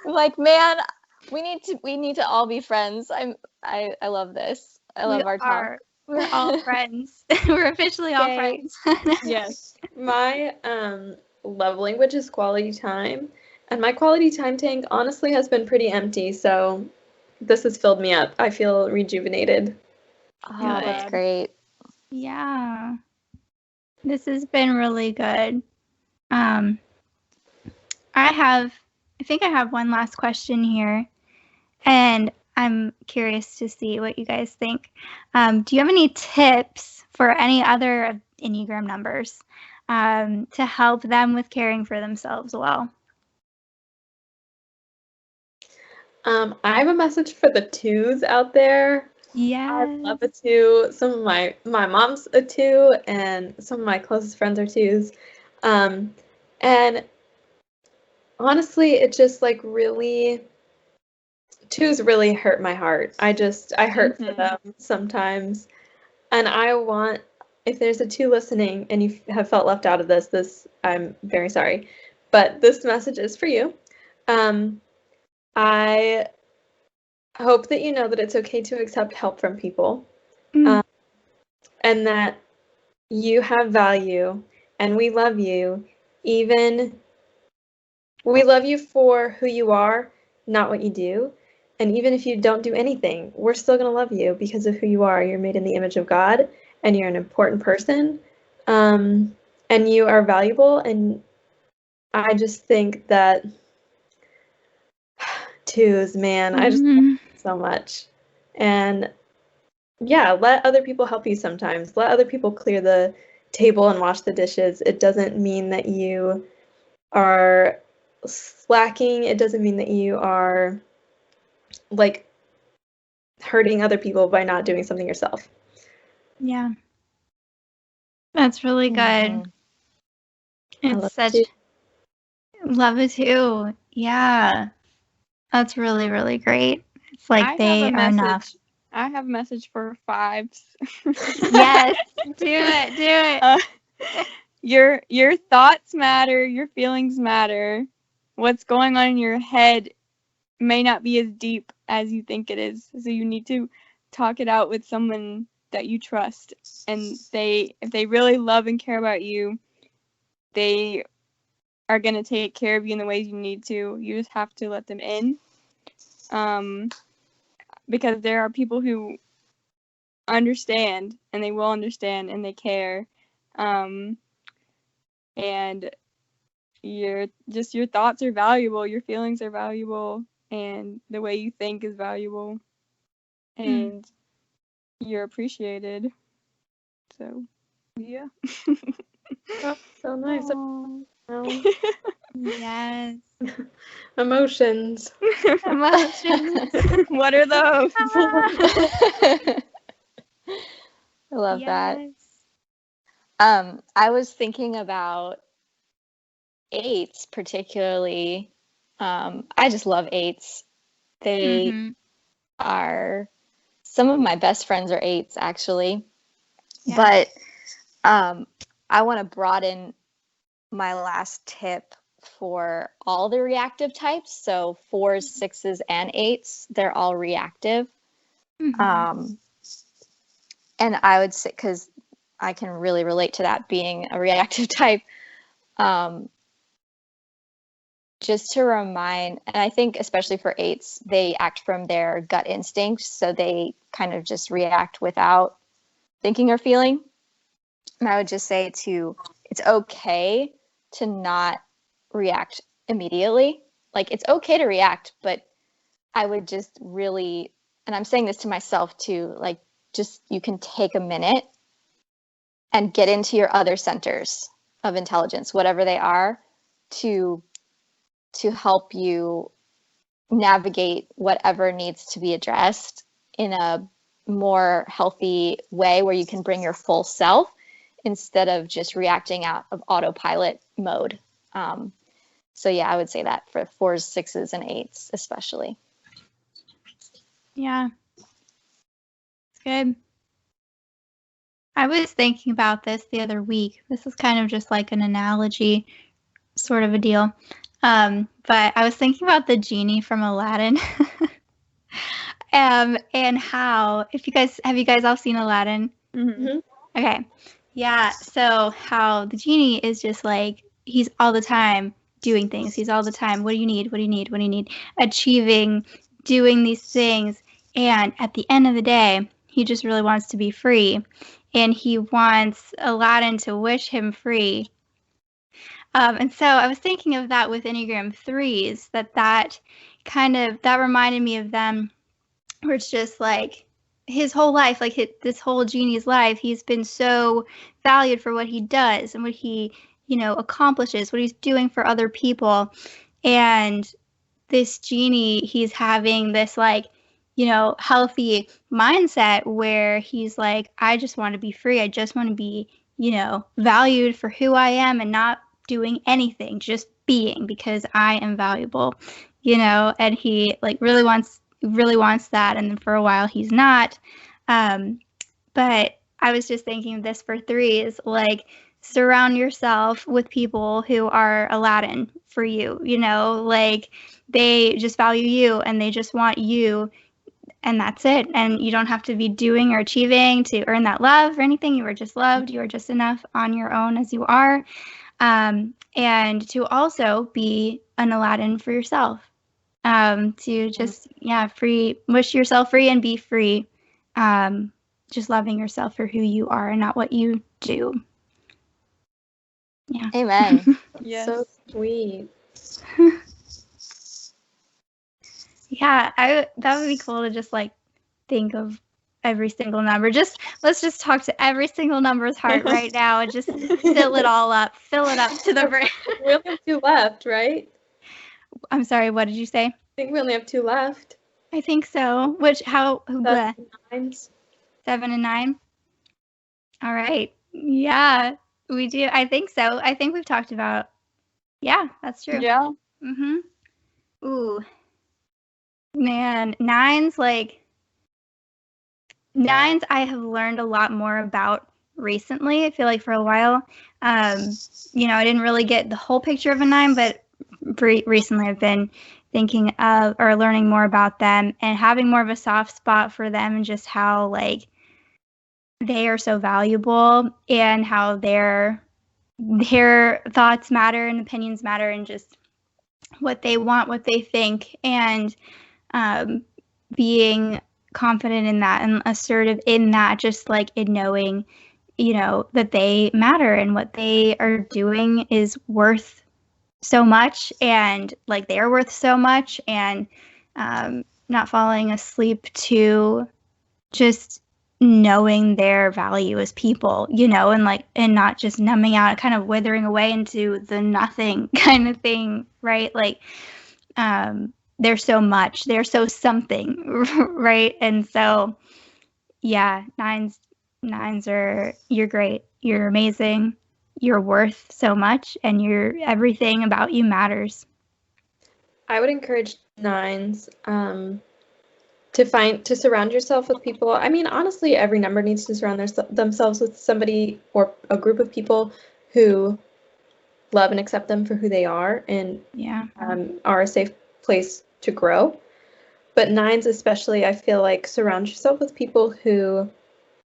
I'm like, man, we need to all be friends. I love this. I love our talk. We're all friends. We're officially all Yay. friends. Yes. My love language is quality time, and my quality time tank honestly has been pretty empty, so this has filled me up. I feel rejuvenated. Oh, that's Glad. great. Yeah. This has been really good. I think I have one last question here, and I'm curious to see what you guys think. Do you have any tips for any other Enneagram numbers to help them with caring for themselves well? I have a message for the 2s out there. I Yes. love a 2. Some of my mom's a 2, and some of my closest friends are 2s. And honestly, it just like really 2s really hurt my heart. I hurt for Mhm. them sometimes. And I want, if there's a 2 listening and you have felt left out of this, I'm very sorry. But this message is for you. I hope that you know that it's okay to accept help from people, Mm. and that you have value, and we love you, we love you for who you are, not what you do. And even if you don't do anything, we're still going to love you because of who you are. You're made in the image of God, and you're an important person, and you are valuable. And I just think that 2s, man, I just love Mhm. you so much. And yeah, let other people help you sometimes. Let other people clear the table and wash the dishes. It doesn't mean that you are slacking. It doesn't mean that you are like hurting other people by not doing something yourself. Yeah. That's really good. Mhm. I It's love such you. love it too. Yeah. That's really, really great. It's like I have they a are enough. message. I have a message for 5s. Yes. Do it. Do it. Your thoughts matter. Your feelings matter. What's going on in your head may not be as deep as you think it is. So you need to talk it out with someone that you trust. And if they really love and care about you, they are going to take care of you in the ways you need to. You just have to let them in. Because there are people who understand, and they will understand, and they care. And your thoughts are valuable, your feelings are valuable, and the way you think is valuable, and you're appreciated. So, yeah. Oh, so nice. Oh, yes. Emotions. Emotions. What are those? I love that. Yes. I was thinking about 8s particularly. I just love 8s. They Mhm. are some of my best friends are 8s actually. Yeah. But I want to broaden my last tip for all the reactive types. So 4s, 6s, and 8s, they're all reactive. Mhm. And I would say, because I can really relate to that being a reactive type, just to remind, and I think especially for 8s, they act from their gut instinct, so they kind of just react without thinking or feeling. And I would just say it's okay to not react immediately. Like, it's okay to react, but I would just really, and I'm saying this to myself too, like, just, you can take a minute and get into your other centers of intelligence, whatever they are, to help you navigate whatever needs to be addressed in a more healthy way where you can bring your full self instead of just reacting out of autopilot mode. So yeah, I would say that for 4s, 6s, and 8s especially. Yeah. It's good. I was thinking about this the other week. This is kind of just like an analogy sort of a deal. But I was thinking about the genie from Aladdin. And how, have you guys all seen Aladdin? Mm-hmm. Okay. Yeah. So how the genie is just like, he's all the time doing things. He's all the time, what do you need? What do you need? What do you need? Achieving, doing these things. And at the end of the day, he just really wants to be free. And he wants Aladdin to wish him free. And so I was thinking of that with Enneagram 3s, that reminded me of them, where it's just like his whole life, like this whole genie's life, he's been so valued for what he does and what he, accomplishes, what he's doing for other people. And this genie, he's having this like, healthy mindset where he's like, I just want to be free. I just want to be, valued for who I am and not doing anything, just being, because I am valuable, and he like really wants that. And then for a while he's not. But I was just thinking this for 3s, like, surround yourself with people who are Aladdin for you, like they just value you and they just want you, and that's it. And you don't have to be doing or achieving to earn that love or anything. You are just loved. You are just enough on your own as you are. And to also be an Aladdin for yourself. To just, wish yourself free and be free. Just loving yourself for who you are and not what you do. Yeah. Amen. Yes. So sweet. Yeah, that would be cool to just like think of every single number. Let's just talk to every single number's heart right now and just fill it all up. Fill it up to the brim. We only have 2 left, right? I'm sorry, what did you say? I think we only have 2 left. I think so. Bleh. 9s. 7 and 9? All right. Yeah, we do. I think so. I think we've talked about, yeah, that's true. Yeah. Mm-hmm. Ooh. Man, 9s, I have learned a lot more about recently. I feel like for a while, I didn't really get the whole picture of a 9, but recently I've been thinking of or learning more about them and having more of a soft spot for them, and just how like they are so valuable and how their thoughts matter and opinions matter, and just what they want, what they think, and being confident in that and assertive in that, just like in knowing, that they matter and what they are doing is worth so much, and like they are worth so much, and not falling asleep to just knowing their value as people, and not just numbing out, kind of withering away into the nothing kind of thing, right? Like, they're so much, they're so something, right? And so, yeah, nines are, you're great, you're amazing, you're worth so much, and everything about you matters. I would encourage 9s to surround yourself with people. I mean, honestly, every number needs to surround themselves with somebody or a group of people who love and accept them for who they are, and are a safe place to grow. But 9s especially, I feel like, surround yourself with people who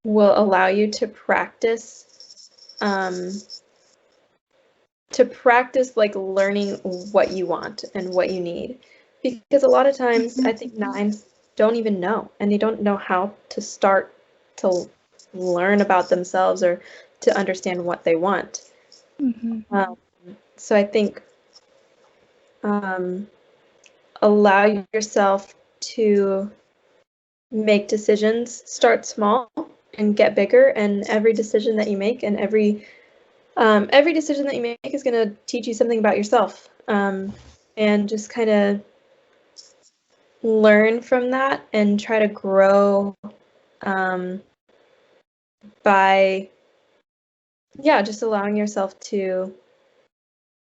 will allow you to practice to practice like learning what you want and what you need, because a lot of times I think nines don't even know, and they don't know how to start to learn about themselves or to understand what they want. So I think allow yourself to make decisions, start small and get bigger, and every decision that you make and every decision that you make is going to teach you something about yourself, and just kind of learn from that and try to grow by just allowing yourself to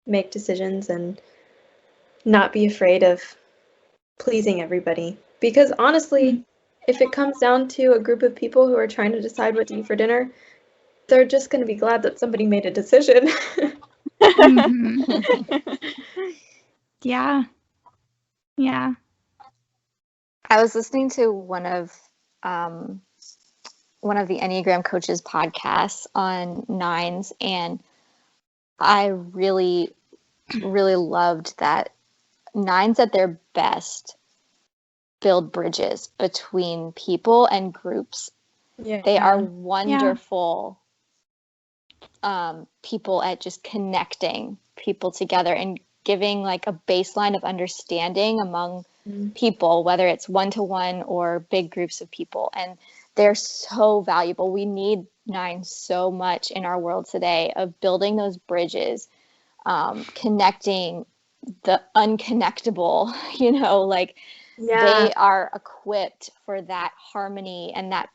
make decisions and not be afraid of pleasing everybody. Because honestly, if it comes down to a group of people who are trying to decide what to eat for dinner, they're just going to be glad that somebody made a decision. Yeah. Yeah. I was listening to one of the Enneagram coaches' podcasts on nines, and I really, really loved that nines at their best build bridges between people and groups. Yeah. They are wonderful people at just connecting people together and giving like a baseline of understanding among people, whether it's one-to-one or big groups of people. And they're so valuable. We need nines so much in our world today, of building those bridges, connecting the unconnectable, like they are equipped for that harmony and that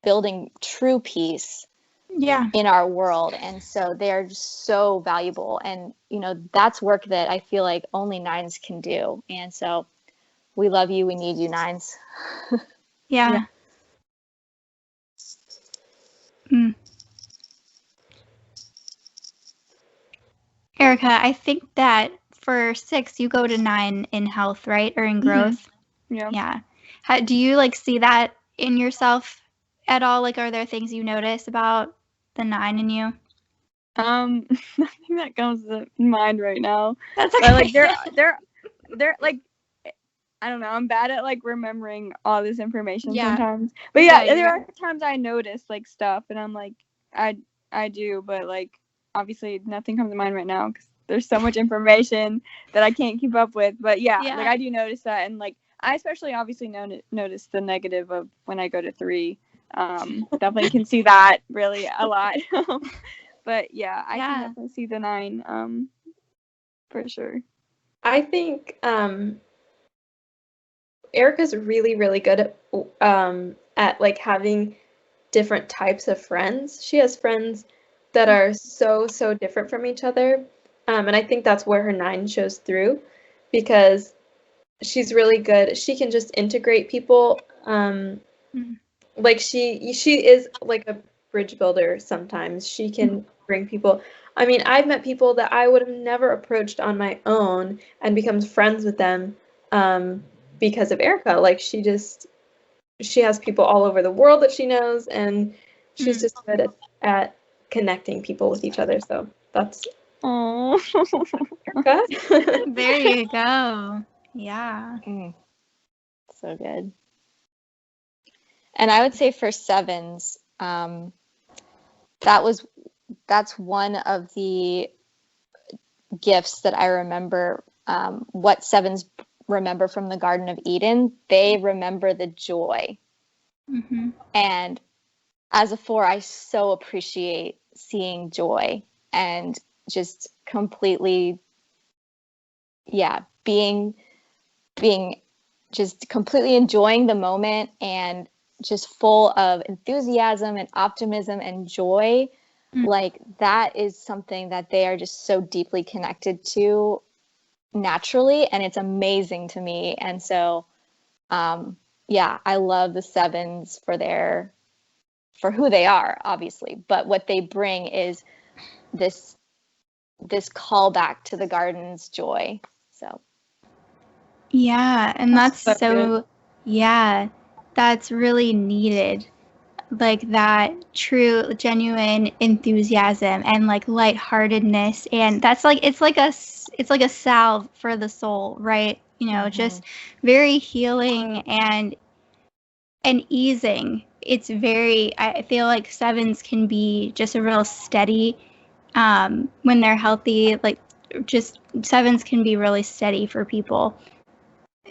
building true peace in our world. And so they're just so valuable. And, that's work that I feel like only nines can do. And so we love you. We need you, nines. Yeah. Erica, I think that for 6, you go to 9 in health, right? Or in growth? Yeah. How, do you like see that in yourself at all? Like, are there things you notice about the 9 in you? Nothing that comes to mind right now. That's okay. But like they're like, I don't know, I'm bad at like remembering all this information sometimes. But there are times I notice like stuff and I'm like, I do, but like obviously nothing comes to mind right now because there's so much information that I can't keep up with. But like I do notice that, and like I especially obviously notice the negative of when I go to 3. Definitely can see that really a lot. But I can definitely see the 9 for sure. I think Erica's really, really good at like having different types of friends. She has friends that are so different from each other, and I think that's where her 9 shows through, because she's really good. She can just integrate people. Like she is like a bridge builder sometimes. She can bring people. I mean, I've met people that I would have never approached on my own and becomes friends with them because of Erica. Like she has people all over the world that she knows, and she's just good at connecting people with each other. So that's Erica. There you go. Yeah. So good. And I would say for 7s, that's one of the gifts that I remember. What 7s remember from the Garden of Eden, they remember the joy. And as a 4, I so appreciate seeing joy and just completely, being just completely enjoying the moment and just full of enthusiasm and optimism and joy. Like that is something that they are just so deeply connected to naturally, and it's amazing to me. And so I love the 7s for who they are, obviously, but what they bring is this callback to the garden's joy. So and that's so that's really needed. like that true, genuine enthusiasm and like lightheartedness, and that's like it's like a salve for the soul, right? Just very healing and easing. It's very, I feel like sevens can be just a real steady, when they're healthy, like just sevens can be really steady for people.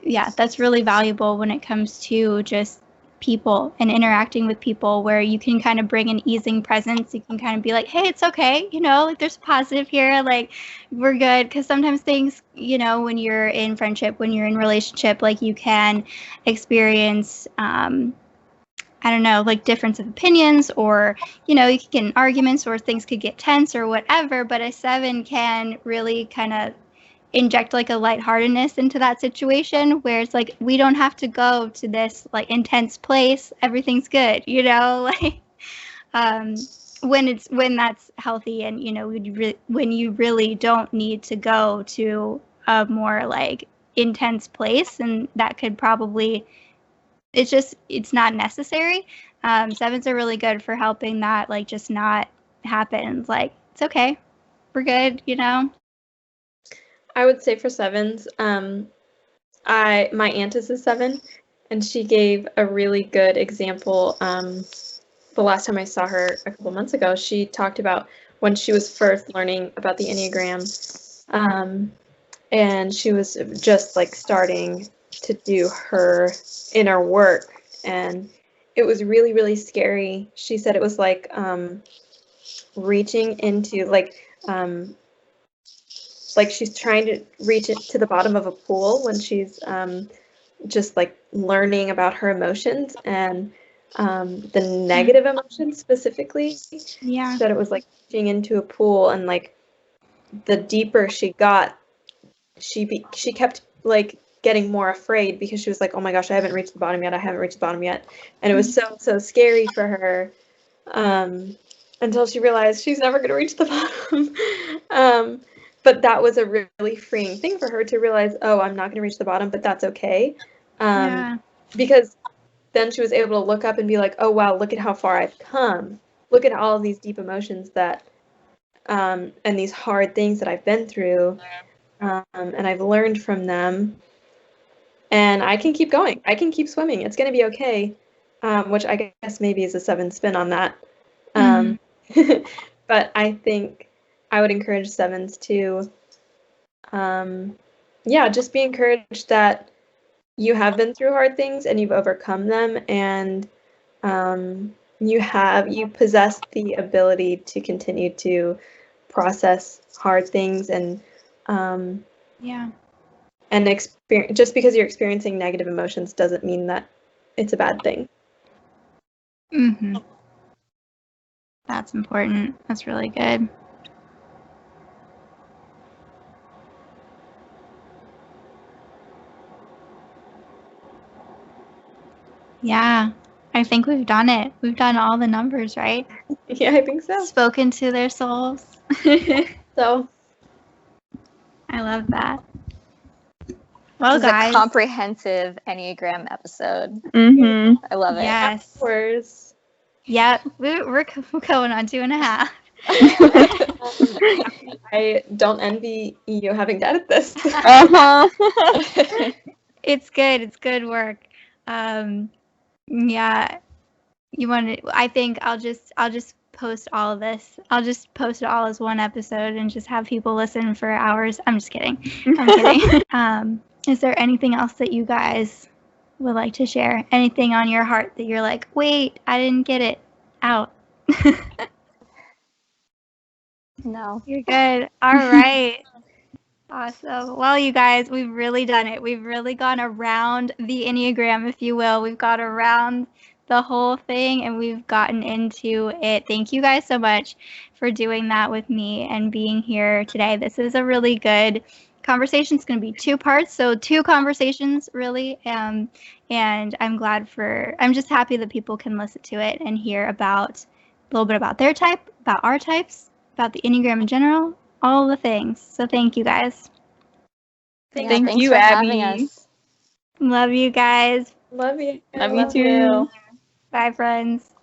Yeah, that's really valuable when it comes to just people and interacting with people, where you can kind of bring an easing presence. You can kind of be like, hey, it's okay, like there's positive here, like we're good. Because sometimes things, when you're in friendship, when you're in relationship, like you can experience I don't know, like difference of opinions, or, you could get in arguments, or things could get tense or whatever. But a seven can really kind of inject like a lightheartedness into that situation, where it's like, we don't have to go to this like intense place. Everything's good, like when that's healthy, and when you really don't need to go to a more like intense place, and that could probably, it's not necessary. Sevens are really good for helping that like just not happen. Like, it's okay, we're good. I would say for sevens, my aunt is a seven, and she gave a really good example. The last time I saw her a couple months ago, she talked about when she was first learning about the Enneagram, and she was just like starting to do her inner work, and it was really, really scary. She said it was like reaching into like she's trying to reach it to the bottom of a pool when she's just like learning about her emotions, and the negative emotions specifically. Yeah. She said it was like reaching into a pool, and like the deeper she got, she kept like getting more afraid, because she was like, oh my gosh, I haven't reached the bottom yet. And it was so scary for her, until she realized she's never going to reach the bottom. But that was a really freeing thing for her to realize, oh, I'm not going to reach the bottom, but that's okay. Because then she was able to look up and be like, oh, wow, look at how far I've come. Look at all of these deep emotions that, and these hard things that I've been through, and I've learned from them. And I can keep going. I can keep swimming. It's going to be okay, which I guess maybe is a seven spin on that. But I think I would encourage sevens to, just be encouraged that you have been through hard things and you've overcome them, and you possess the ability to continue to process hard things, and and experience. Just because you're experiencing negative emotions doesn't mean that it's a bad thing. That's important. That's really good. Yeah, I think we've done it. We've done all the numbers, right? Yeah, I think so. Spoken to their souls. So I love that. Well, this is guys, a comprehensive Enneagram episode. I love it. Yes. Hours. Yep, we're going on 2.5. I don't envy you having to edit this. It's good. It's good work. Yeah. You want to? I think I'll just post all of this. I'll just post it all as one episode and just have people listen for hours. I'm just kidding. I'm kidding. Is there anything else that you guys would like to share? Anything on your heart that you're like, wait, I didn't get it out? No. You're good. All right. Awesome. Well, you guys, we've really done it. We've really gone around the Enneagram, if you will. We've got around the whole thing, and we've gotten into it. Thank you guys so much for doing that with me and being here today. This is a really good conversation. It's going to be 2 parts, so 2 conversations, really. And I'm just happy that people can listen to it and hear about a little bit about their type, about our types, about the Enneagram in general, all the things. So thank you guys. Thank Thanks you, for Abby. having us. Love you guys. Love you. Love you too. Bye, friends.